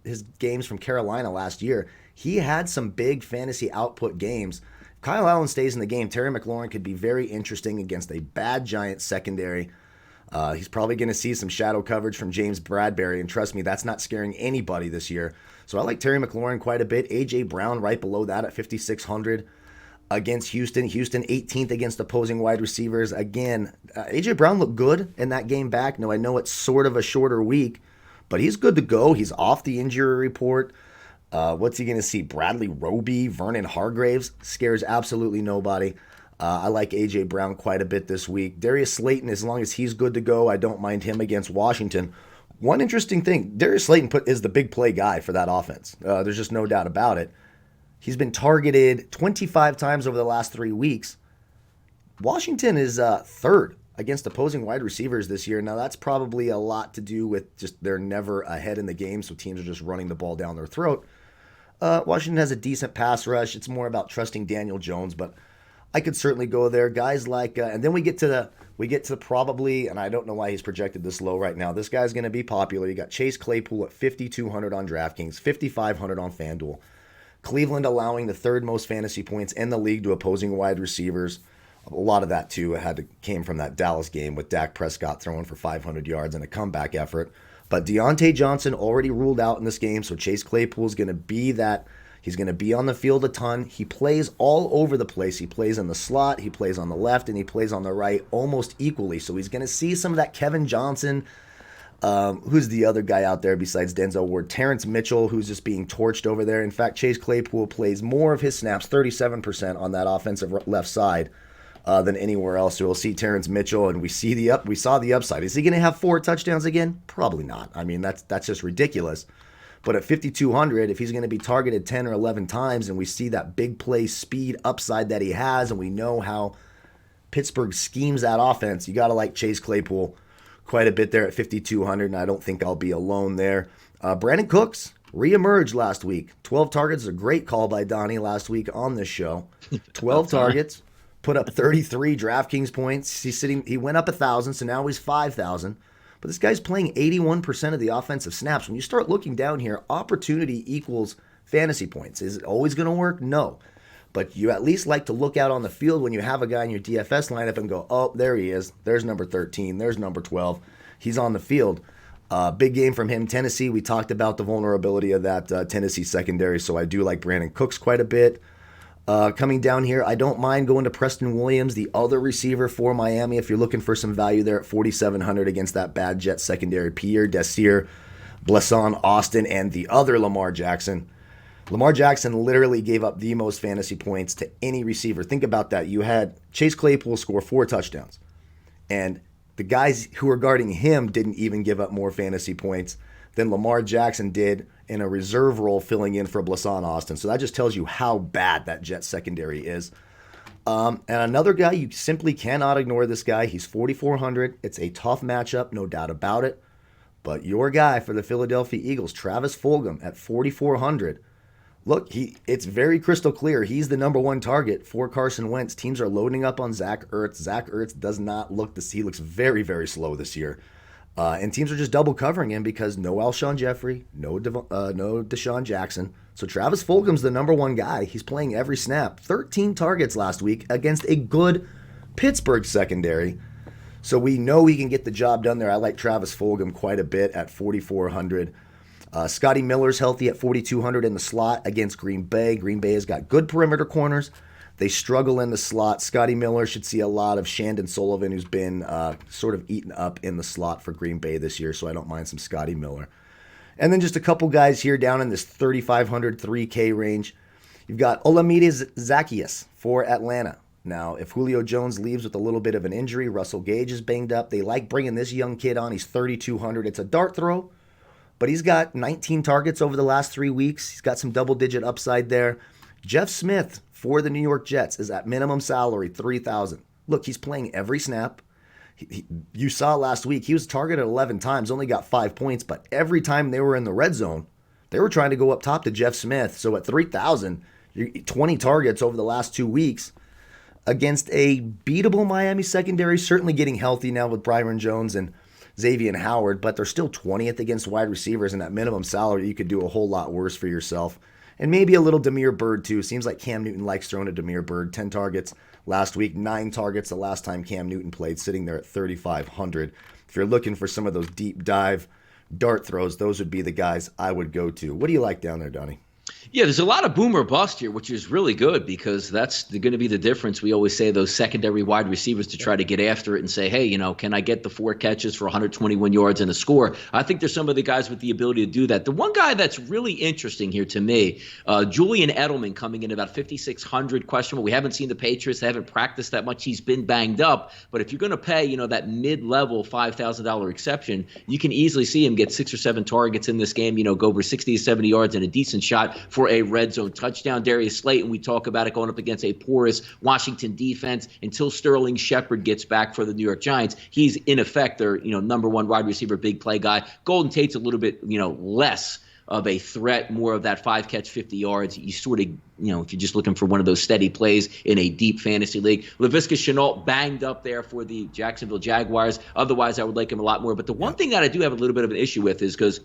his games from Carolina last year, he had some big fantasy output games. If Kyle Allen stays in the game, Terry McLaurin could be very interesting against a bad Giants secondary. He's probably going to see some shadow coverage from James Bradbury, and trust me, that's not scaring anybody this year. So I like Terry McLaurin quite a bit. A.J. Brown right below that at 5,600. Against Houston. Houston 18th against opposing wide receivers. Again, A.J. Brown looked good in that game back. No, I know it's sort of a shorter week, but he's good to go. He's off the injury report. What's he going to see? Bradley Roby, Vernon Hargraves. Scares absolutely nobody. I like A.J. Brown quite a bit this week. Darius Slayton, as long as he's good to go, I don't mind him against Washington. One interesting thing, Darius Slayton is the big play guy for that offense. There's just no doubt about it. He's been targeted 25 times over the last 3 weeks. Washington is 3rd against opposing wide receivers this year. Now, that's probably a lot to do with just they're never ahead in the game, so teams are just running the ball down their throat. Washington has a decent pass rush. It's more about trusting Daniel Jones, but I could certainly go there. Guys like, and then we get to probably, and I don't know why he's projected this low right now. This guy's going to be popular. You got Chase Claypool at 5,200 on DraftKings, 5,500 on FanDuel. Cleveland allowing the 3rd most fantasy points in the league to opposing wide receivers. A lot of that, too, came from that Dallas game with Dak Prescott throwing for 500 yards and a comeback effort. But Deontay Johnson already ruled out in this game, so Chase Claypool's going to be that. He's going to be on the field a ton. He plays all over the place. He plays in the slot, he plays on the left, and he plays on the right almost equally. So he's going to see some of that Kevin Johnson. Who's the other guy out there besides Denzel Ward? Terrence Mitchell, who's just being torched over there. In fact, Chase Claypool plays more of his snaps, 37% on that offensive left side than anywhere else. So we'll see Terrence Mitchell, and we saw the upside. Is he going to have 4 touchdowns again? Probably not. I mean, that's just ridiculous. But at 5,200, if he's going to be targeted 10 or 11 times, and we see that big play speed upside that he has, and we know how Pittsburgh schemes that offense, you got to like Chase Claypool quite a bit there at 5,200, and I don't think I'll be alone there. Brandon Cooks reemerged last week. 12 targets, a great call by Donnie last week on this show. 12 targets, put up 33 DraftKings points. He went up 1,000, so now he's 5,000. But this guy's playing 81% of the offensive snaps. When you start looking down here, opportunity equals fantasy points. Is it always going to work? No. But you at least like to look out on the field when you have a guy in your DFS lineup and go, oh, there he is. There's number 13. There's number 12. He's on the field. Big game from him. Tennessee, we talked about the vulnerability of that Tennessee secondary, so I do like Brandon Cooks quite a bit. Coming down here, I don't mind going to Preston Williams, the other receiver for Miami, if you're looking for some value there at 4,700 against that bad Jets secondary. Pierre Desir, Blesson, Austin, and the other Lamar Jackson. Lamar Jackson literally gave up the most fantasy points to any receiver. Think about that. You had Chase Claypool score 4 touchdowns, and the guys who were guarding him didn't even give up more fantasy points than Lamar Jackson did in a reserve role filling in for Blesson Austin. So that just tells you how bad that Jets secondary is. And another guy, you simply cannot ignore this guy. He's 4,400. It's a tough matchup, no doubt about it. But your guy for the Philadelphia Eagles, Travis Fulgham at 4,400. Look, it's very crystal clear. He's the number 1 target for Carson Wentz. Teams are loading up on Zach Ertz. Zach Ertz does not look he looks very, very slow this year. And teams are just double covering him because no Alshon Jeffrey, no Deshaun Jackson. So Travis Fulgham's the number 1 guy. He's playing every snap. 13 targets last week against a good Pittsburgh secondary. So we know he can get the job done there. I like Travis Fulgham quite a bit at 4,400. Scotty Miller's healthy at 4,200 in the slot against Green Bay. Green Bay has got good perimeter corners. They struggle in the slot. Scotty Miller should see a lot of Shandon Sullivan, who's been sort of eaten up in the slot for Green Bay this year, so I don't mind some Scotty Miller. And then just a couple guys here down in this 3,500, 3K range. You've got Olamide Zaccheaus for Atlanta. Now, if Julio Jones leaves with a little bit of an injury, Russell Gage is banged up. They like bringing this young kid on. He's 3,200. It's a dart throw, but he's got 19 targets over the last 3 weeks. He's got some double-digit upside there. Jeff Smith for the New York Jets is at minimum salary, $3,000. Look, he's playing every snap. You saw last week, he was targeted 11 times, only got 5 points, but every time they were in the red zone, they were trying to go up top to Jeff Smith. So at 3,000, 20 targets over the last 2 weeks against a beatable Miami secondary, certainly getting healthy now with Byron Jones and Xavier Howard, but they're still 20th against wide receivers, and at minimum salary, you could do a whole lot worse for yourself. And maybe a little Damiere Byrd, too. Seems like Cam Newton likes throwing to Damiere Byrd. 10 targets last week, 9 targets the last time Cam Newton played, sitting there at 3,500. If you're looking for some of those deep dive dart throws, those would be the guys I would go to. What do you like down there, Donnie? Yeah, there's a lot of boomer bust here, which is really good because that's going to be the difference. We always say those secondary wide receivers to try to get after it and say, hey, can I get the 4 catches for 121 yards and a score? I think there's some of the guys with the ability to do that. The one guy that's really interesting here to me, Julian Edelman coming in about 5,600 questionable. We haven't seen the Patriots. They haven't practiced that much. He's been banged up. But if you're going to pay, that mid-level $5,000 exception, you can easily see him get 6 or 7 targets in this game, go over 60 to 70 yards and a decent shot for a red zone touchdown. Darius Slayton, we talk about it going up against a porous Washington defense until Sterling Shepard gets back for the New York Giants. He's in effect their number 1 wide receiver, big play guy. Golden Tate's a little bit less of a threat, more of that 5 catch 50 yards. You sort of, if you're just looking for one of those steady plays in a deep fantasy league. Laviska Shenault banged up there for the Jacksonville Jaguars. Otherwise, I would like him a lot more. But the one thing that I do have a little bit of an issue with is because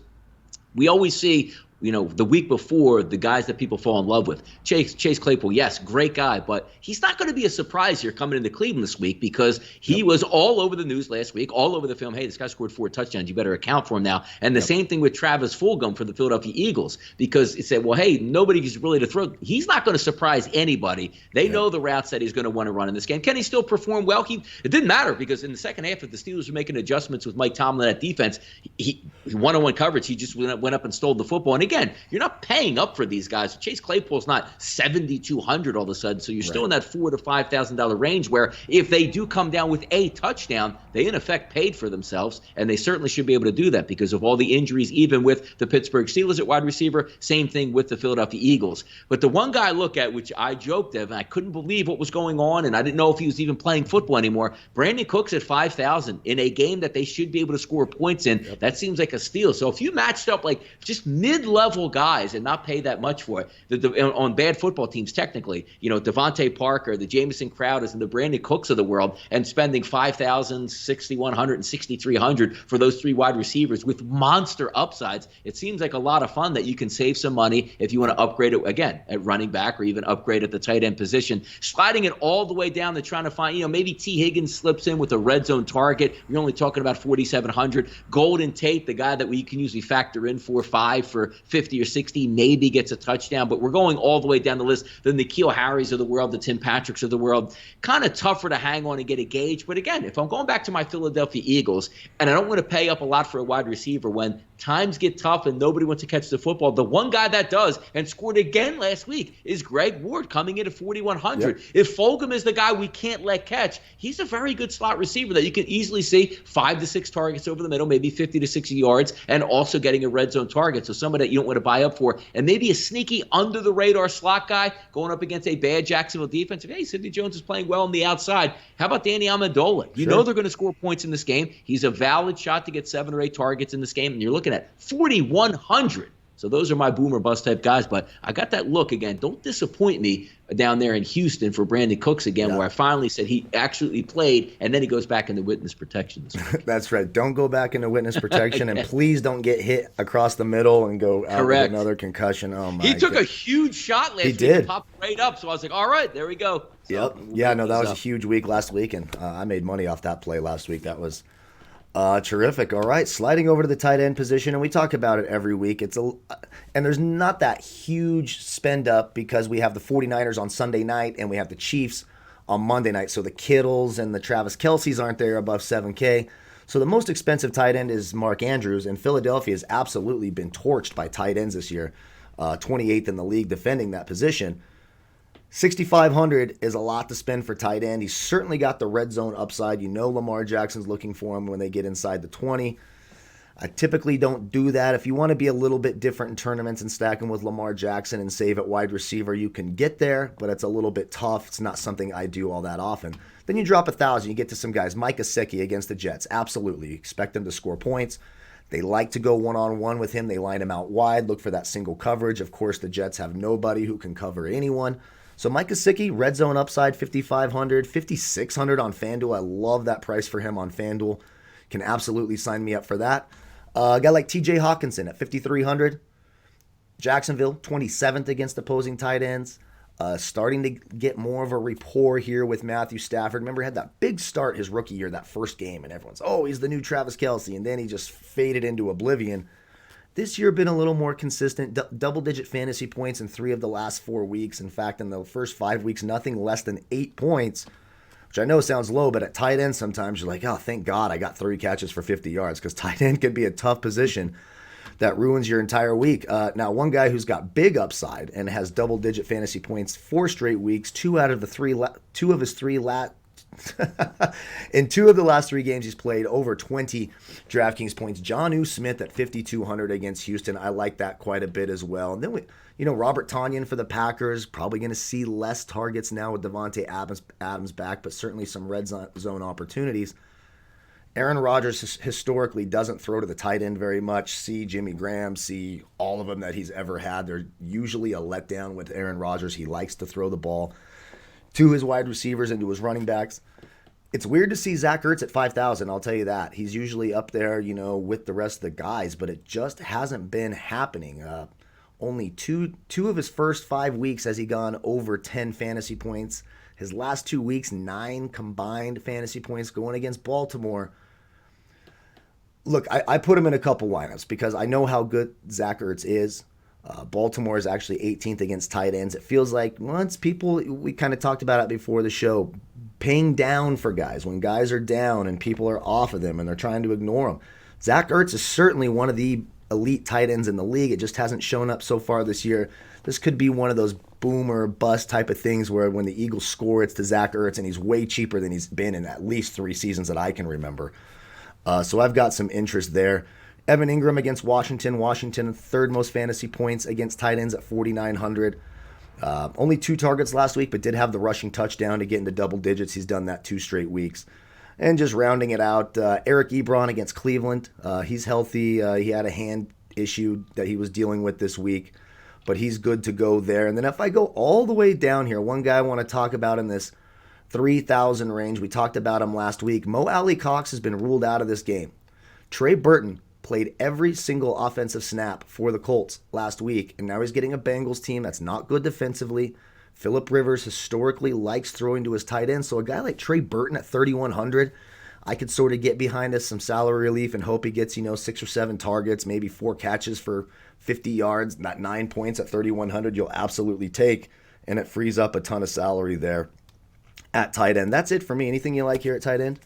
we always see the week before, the guys that people fall in love with. Chase Claypool, yes, great guy, but he's not going to be a surprise here coming into Cleveland this week because he was all over the news last week, all over the film. Hey, this guy scored 4 touchdowns. You better account for him now. And the same thing with Travis Fulgham for the Philadelphia Eagles, because it said, well, hey, nobody's really to throw. He's not going to surprise anybody. They know the routes that he's going to want to run in this game. Can he still perform well? It didn't matter because in the second half, if the Steelers were making adjustments with Mike Tomlin at defense, he one-on-one coverage, he just went up and stole the football. And again, you're not paying up for these guys. Chase Claypool's not 7,200 all of a sudden, so you're still in that $4,000 to $5,000 range where if they do come down with a touchdown, they in effect paid for themselves, and they certainly should be able to do that because of all the injuries, even with the Pittsburgh Steelers at wide receiver, same thing with the Philadelphia Eagles. But the one guy I look at, which I joked of, and I couldn't believe what was going on, and I didn't know if he was even playing football anymore, Brandon Cooks at 5,000 in a game that they should be able to score points in. That seems like a steal. So if you matched up like just mid-level guys and not pay that much for it, on bad football teams, technically, Devontae Parker, the Jamison Crowders, and the Brandon Cooks of the world, and spending 5,000, 6,100, and 6,300 for those 3 wide receivers with monster upsides, it seems like a lot of fun that you can save some money if you want to upgrade it, again, at running back or even upgrade at the tight end position. Sliding it all the way down to trying to find, maybe T. Higgins slips in with a red zone target. You're only talking about 4,700. Golden Tate, the guy that we can usually factor in 4-5 for 50 or 60, maybe gets a touchdown. But we're going all the way down the list. The N'Keal Harrys of the world, the Tim Patricks of the world, kind of tougher to hang on and get a gauge. But again, if I'm going back to my Philadelphia Eagles, and I don't want to pay up a lot for a wide receiver when times get tough and nobody wants to catch the football, the one guy that does and scored again last week is Greg Ward, coming in at 4,100. Yep. If Fulgham is the guy we can't let catch, he's a very good slot receiver that you can easily see 5 to 6 targets over the middle, maybe 50 to 60 yards, and also getting a red zone target. So somebody that you don't want to buy up for, and maybe a sneaky under the radar slot guy going up against a bad Jacksonville defense. Hey, Sidney Jones is playing well on the outside. How about Danny Amendola? You know they're going to score points in this game. He's a valid shot to get 7 or 8 targets in this game, and you're looking at 4,100. So those are my boomer bust type guys. But I got that look again. Don't disappoint me down there in Houston for Brandon Cooks again, where I finally said he actually played, and then he goes back into witness protection this week. That's right. Don't go back into witness protection, and please don't get hit across the middle and go out with another concussion. Oh my! He took a huge shot last week and popped right up. So I was like, all right, there we go. So, Yeah, no, that was a huge week last week, and I made money off that play last week. That was terrific. All right, sliding over to the tight end position, and we talk about it every week. And there's not that huge spend up because we have the 49ers on Sunday night and we have the Chiefs on Monday night. So the Kittles and the Travis Kelce's aren't there above 7K. So the most expensive tight end is Mark Andrews, and Philadelphia has absolutely been torched by tight ends this year, 28th in the league defending that position. 6,500 is a lot to spend for tight end. He's certainly got the red zone upside. Lamar Jackson's looking for him when they get inside the 20. I typically don't do that. If you want to be a little bit different in tournaments and stack him with Lamar Jackson and save at wide receiver, you can get there, but it's a little bit tough. It's not something I do all that often. Then you drop 1,000, you get to some guys. Mike Gesicki against the Jets. Absolutely. You expect them to score points. They like to go one-on-one with him. They line him out wide, look for that single coverage. Of course, the Jets have nobody who can cover anyone. So Mike Gesicki, red zone upside, 5,500, 5,600 on Fanduel. I love that price for him on Fanduel. Can absolutely sign me up for that. A guy like TJ Hawkinson at 5,300. Jacksonville, 27th against opposing tight ends. Starting to get more of a rapport here with Matthew Stafford. Remember, he had that big start his rookie year, that first game, and everyone's, he's the new Travis Kelce, and then he just faded into oblivion. This year been a little more consistent, double-digit fantasy points in 3 of the last 4 weeks. In fact, in the first 5 weeks, nothing less than 8 points, which I know sounds low, but at tight end sometimes you're like, thank God I got 3 catches for 50 yards, because tight end can be a tough position that ruins your entire week. Now, one guy who's got big upside and has double-digit fantasy points 4 straight weeks, 2 out of his 3 in 2 of the last 3 games he's played over 20 DraftKings points. Jonnu Smith at 5,200 against Houston. I like that quite a bit as well. And then Robert Tonyan for the Packers, probably going to see less targets now with Devontae Adams back, but certainly some red zone opportunities. Aaron Rodgers historically doesn't throw to the tight end very much. See Jimmy Graham, see all of them that he's ever had. They're usually a letdown with Aaron Rodgers. He likes to throw the ball to his wide receivers and to his running backs. It's weird to see Zach Ertz at 5,000, I'll tell you that. He's usually up there, with the rest of the guys, but it just hasn't been happening. only two of his first 5 weeks has he gone over 10 fantasy points. His last 2 weeks, 9 combined fantasy points going against Baltimore. Look, I put him in a couple lineups because I know how good Zach Ertz is. Baltimore is actually 18th against tight ends. It feels like once people, we kind of talked about it before the show, paying down for guys. When guys are down and people are off of them and they're trying to ignore them. Zach Ertz is certainly one of the elite tight ends in the league. It just hasn't shown up so far this year. This could be one of those boom or bust type of things where when the Eagles score, it's to Zach Ertz, and he's way cheaper than he's been in at least 3 seasons that I can remember. So I've got some interest there. Evan Ingram against Washington. Washington, third most fantasy points against tight ends at 4,900. Only 2 targets last week, but did have the rushing touchdown to get into double digits. He's done that 2 straight weeks. And just rounding it out, Eric Ebron against Cleveland. He's healthy. He had a hand issue that he was dealing with this week, but he's good to go there. And then if I go all the way down here, one guy I want to talk about in this 3,000 range, we talked about him last week. Mo Alley-Cox has been ruled out of this game. Trey Burton played every single offensive snap for the Colts last week, and now he's getting a Bengals team that's not good defensively. Phillip Rivers historically likes throwing to his tight end, so a guy like Trey Burton at 3,100, I could sort of get behind us some salary relief and hope he gets, 6 or 7 targets, maybe 4 catches for 50 yards, not 9 points at 3,100 you'll absolutely take, and it frees up a ton of salary there at tight end. That's it for me. Anything you like here at tight end?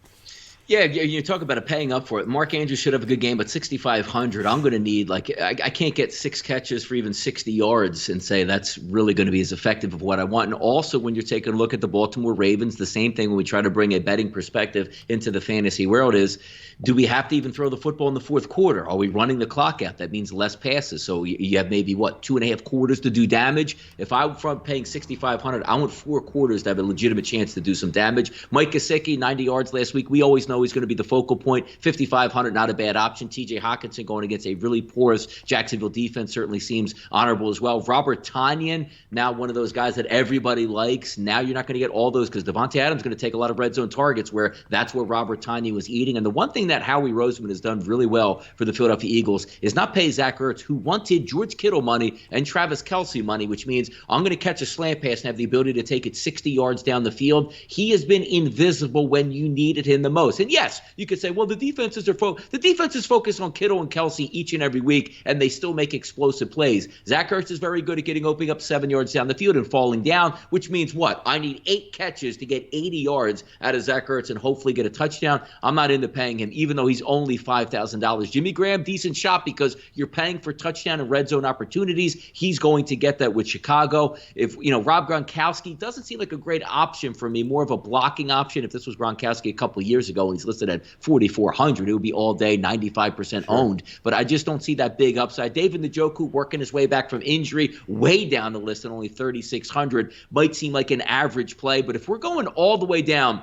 Yeah, you talk about it paying up for it. Mark Andrews should have a good game, but 6,500, I'm going to need, I can't get 6 catches for even 60 yards and say that's really going to be as effective of what I want. And also, when you're taking a look at the Baltimore Ravens, the same thing when we try to bring a betting perspective into the fantasy world is, do we have to even throw the football in the fourth quarter? Are we running the clock out? That means less passes. So you have maybe, 2.5 quarters to do damage? If I'm paying 6,500, I want 4 quarters to have a legitimate chance to do some damage. Mike Gesicki, 90 yards last week. We always know he's going to be the focal point. 5,500, not a bad option. TJ Hawkinson going against a really porous Jacksonville defense certainly seems honorable as well. Robert Tonyan, now one of those guys that everybody likes. Now you're not going to get all those because Devontae Adams is going to take a lot of red zone targets where that's where Robert Tonyan was eating. And the one thing that Howie Roseman has done really well for the Philadelphia Eagles is not pay Zach Ertz, who wanted George Kittle money and Travis Kelce money, which means I'm going to catch a slant pass and have the ability to take it 60 yards down the field. He has been invisible when you needed him the most. And yes, you could say, well, the defense is focused on Kittle and Kelce each and every week, and they still make explosive plays. Zach Ertz is very good at opening up 7 yards down the field and falling down, which means what? I need 8 catches to get 80 yards out of Zach Ertz and hopefully get a touchdown. I'm not into paying him, even though he's only $5,000. Jimmy Graham, decent shot because you're paying for touchdown and red zone opportunities. He's going to get that with Chicago. If Rob Gronkowski doesn't seem like a great option for me, more of a blocking option. If this was Gronkowski a couple of years ago and he's listed at 4,400, it would be all day 95% owned. But I just don't see that big upside. David Njoku working his way back from injury, way down the list at only 3,600, might seem like an average play. But if we're going all the way down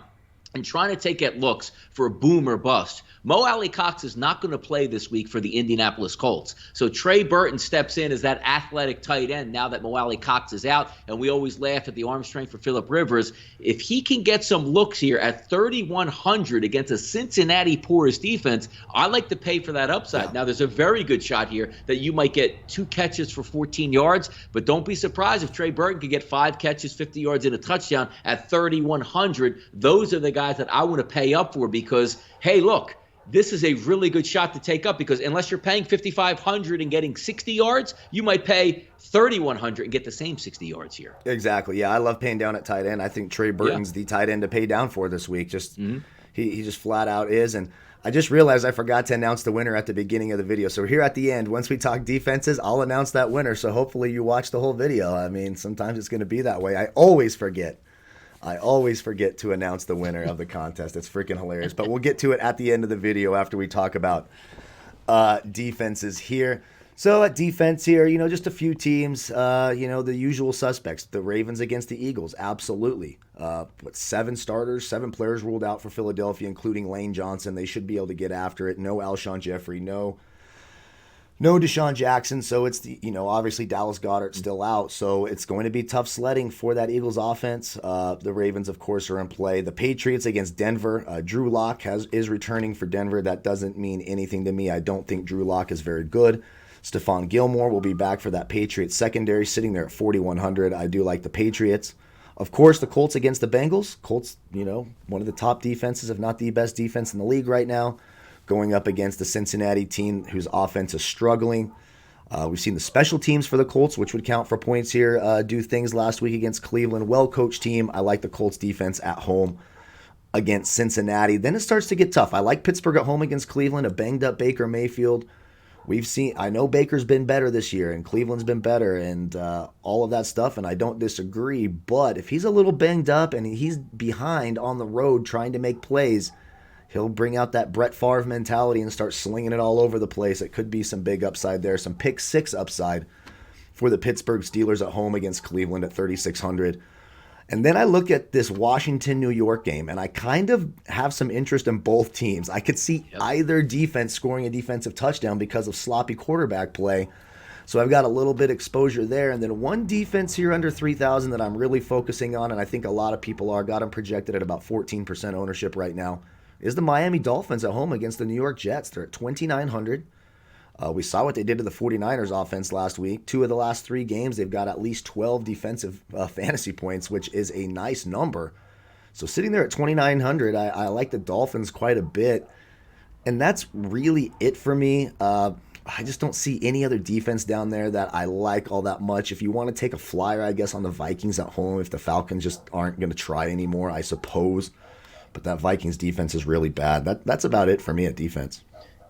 and trying to take at looks for a boom or bust, Mo Alley-Cox is not going to play this week for the Indianapolis Colts. So Trey Burton steps in as that athletic tight end now that Mo Alley-Cox is out, and we always laugh at the arm strength for Phillip Rivers. If he can get some looks here at 3,100 against a Cincinnati porous defense, I like to pay for that upside. Yeah. Now, there's a very good shot here that you might get 2 catches for 14 yards, but don't be surprised if Trey Burton can get 5 catches, 50 yards, and a touchdown at 3,100. Those are the guys that I want to pay up for because, hey, look, this is a really good shot to take up because unless you're paying $5,500 and getting 60 yards, you might pay $3,100 and get the same 60 yards here. Exactly. Yeah, I love paying down at tight end. I think Trey Burton's the tight end to pay down for this week. He just flat out is. And I just realized I forgot to announce the winner at the beginning of the video. So here at the end, once we talk defenses, I'll announce that winner. So hopefully you watch the whole video. I mean, sometimes it's going to be that way. I always forget to announce the winner of the contest. It's freaking hilarious. But we'll get to it at the end of the video after we talk about defenses here. So at defense here, just a few teams, the usual suspects. The Ravens against the Eagles, absolutely. 7 starters, 7 players ruled out for Philadelphia, including Lane Johnson. They should be able to get after it. No Alshon Jeffrey, no Deshaun Jackson, so it's obviously Dallas Goedert still out, so it's going to be tough sledding for that Eagles offense. The Ravens, of course, are in play. The Patriots against Denver. Drew Lock is returning for Denver. That doesn't mean anything to me. I don't think Drew Lock is very good. Stephon Gilmore will be back for that Patriots secondary, sitting there at 4,100. I do like the Patriots. Of course, the Colts against the Bengals. Colts, one of the top defenses, if not the best defense in the league right now, going up against the Cincinnati team whose offense is struggling. We've seen the special teams for the Colts, which would count for points here, do things last week against Cleveland. Well-coached team. I like the Colts defense at home against Cincinnati. Then it starts to get tough. I like Pittsburgh at home against Cleveland, a banged-up Baker Mayfield. I know Baker's been better this year, and Cleveland's been better, and all of that stuff, and I don't disagree. But if he's a little banged up and he's behind on the road trying to make plays, he'll bring out that Brett Favre mentality and start slinging it all over the place. It could be some big upside there, some pick six upside for the Pittsburgh Steelers at home against Cleveland at 3,600. And then I look at this Washington-New York game, and I kind of have some interest in both teams. I could see either defense scoring a defensive touchdown because of sloppy quarterback play. So I've got a little bit exposure there. And then one defense here under 3,000 that I'm really focusing on, and I think a lot of people are, got them projected at about 14% ownership right now, is the Miami Dolphins at home against the New York Jets. They're at 2,900. We saw what they did to the 49ers offense last week. 2 of the last 3 games, they've got at least 12 defensive fantasy points, which is a nice number. So sitting there at 2,900, I like the Dolphins quite a bit. And that's really it for me. I just don't see any other defense down there that I like all that much. If you want to take a flyer, I guess, on the Vikings at home, if the Falcons just aren't going to try anymore, I suppose. But that Vikings defense is really bad. That's about it for me at defense.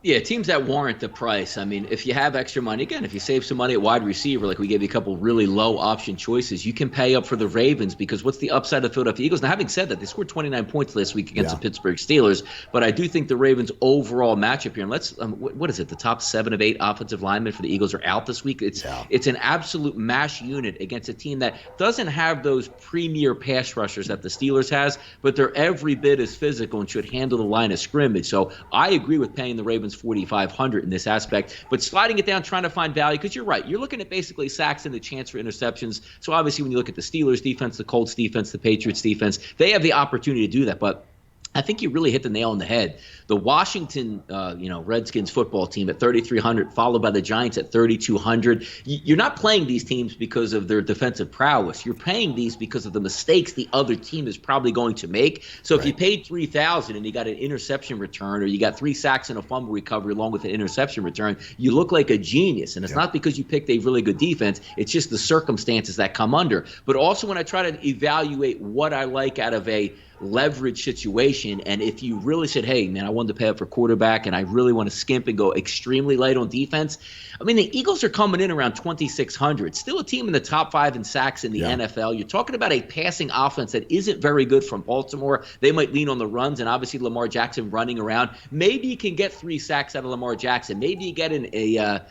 Yeah, teams that warrant the price. I mean, if you have extra money, again, if you save some money at wide receiver, like we gave you a couple really low option choices, you can pay up for the Ravens because what's the upside of the Philadelphia Eagles? Now, having said that, they scored 29 points last week against the Pittsburgh Steelers, but I do think the Ravens' overall matchup here, and let's, what is it, the top 7 of 8 offensive linemen for the Eagles are out this week. It's an absolute mash unit against a team that doesn't have those premier pass rushers that the Steelers has, but they're every bit as physical and should handle the line of scrimmage. So I agree with paying the Ravens 4,500 in this aspect, but sliding it down, trying to find value, because you're right, you're looking at basically sacks and the chance for interceptions. So obviously when you look at the Steelers defense, the Colts defense, the Patriots defense, they have the opportunity to do that. But I think you really hit the nail on the head. The Washington, Redskins football team at 3,300, followed by the Giants at 3,200. You're not playing these teams because of their defensive prowess. You're paying these because of the mistakes the other team is probably going to make. So if you paid 3,000 and you got an interception return, or you got 3 sacks and a fumble recovery along with an interception return, you look like a genius. And it's not because you picked a really good defense. It's just the circumstances that come under. But also when I try to evaluate what I like out of a leverage situation, and if you really said, hey man, I wanted to pay up for quarterback and I really want to skimp and go extremely light on defense, I mean the Eagles are coming in around 2,600, still a team in the top 5 in sacks in the NFL. You're talking about a passing offense that isn't very good from Baltimore. They might lean on the runs, and obviously Lamar Jackson running around. Maybe you can get 3 sacks out of Lamar Jackson. Maybe you get a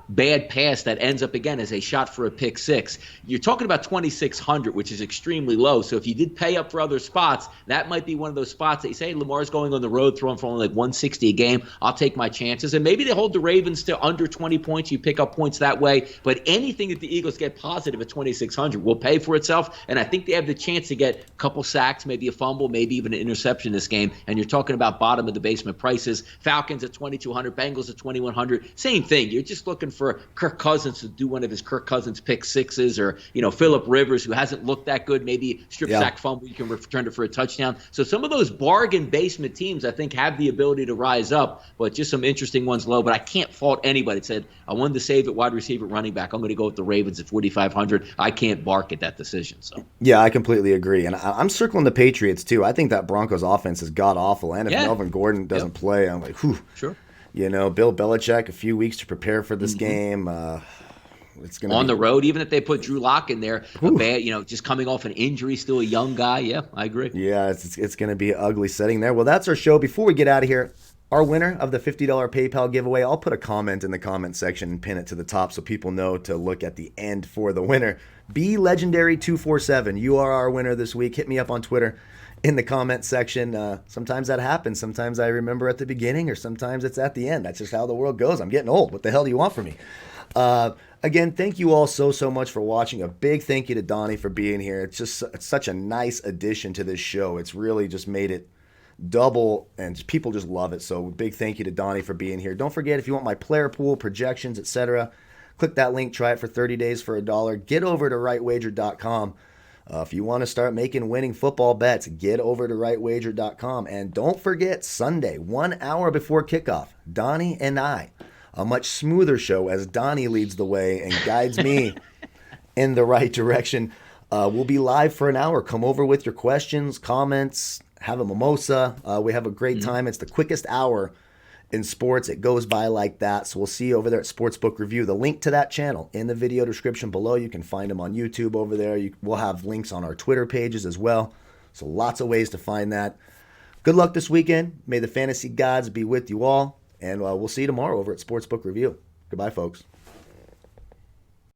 bad pass that ends up again as a shot for a pick 6. You're talking about 2,600, which is extremely low. So if you did pay up for other spots, that might be one of those spots that you say, Lamar's going on the road throwing for only like 160 a game. I'll take my chances. And maybe they hold the Ravens to under 20 points. You pick up points that way. But anything that the Eagles get positive at 2,600 will pay for itself. And I think they have the chance to get a couple sacks, maybe a fumble, maybe even an interception this game. And you're talking about bottom of the basement prices. Falcons at 2,200, Bengals at 2,100. Same thing. You're just looking for Kirk Cousins to do one of his Kirk Cousins pick 6s, or Phillip Rivers, who hasn't looked that good, maybe strip sack fumble, you can return it for a touchdown. So some of those bargain basement teams I think have the ability to rise up, but just some interesting ones low. But I can't fault anybody that said I wanted to save at wide receiver, running back. I'm going to go with the Ravens at 4,500. I can't bark at that decision. So yeah, I completely agree, and I'm circling the Patriots too. I think that Broncos offense is god awful, and if Melvin Gordon doesn't play, I'm like, whew. Sure. Bill Belichick, a few weeks to prepare for this game. It's going to on the road, even if they put Drew Lock in there, just coming off an injury, still a young guy. Yeah, I agree. Yeah, it's going to be an ugly setting there. Well, that's our show. Before we get out of here, our winner of the $50 PayPal giveaway, I'll put a comment in the comment section and pin it to the top so people know to look at the end for the winner. BLegendary247, you are our winner this week. Hit me up on Twitter in the comment section. Sometimes that happens. Sometimes I remember at the beginning, or sometimes it's at the end. That's just how the world goes. I'm getting old. What the hell do you want from me? Again, thank you all so much for watching. A big thank you to Donnie for being here. It's such a nice addition to this show. It's really just made it double, and people just love it. So big thank you to Donnie for being here. Don't forget, if you want my player pool, projections, etc., click that link, try it for 30 days for $1. Get over to rightwager.com. If you want to start making winning football bets, get over to rightwager.com. And don't forget, Sunday, 1 hour before kickoff, Donnie and I, a much smoother show as Donnie leads the way and guides me in the right direction. We'll be live for an hour. Come over with your questions, comments, have a mimosa. We have a great time. It's the quickest hour in sports. It goes by like that. So we'll see you over there at Sportsbook Review. The link to that channel in the video description below. You can find them on YouTube over there. We'll have links on our Twitter pages as well. So lots of ways to find that. Good luck this weekend. May the fantasy gods be with you all. And we'll see you tomorrow over at Sportsbook Review. Goodbye, folks.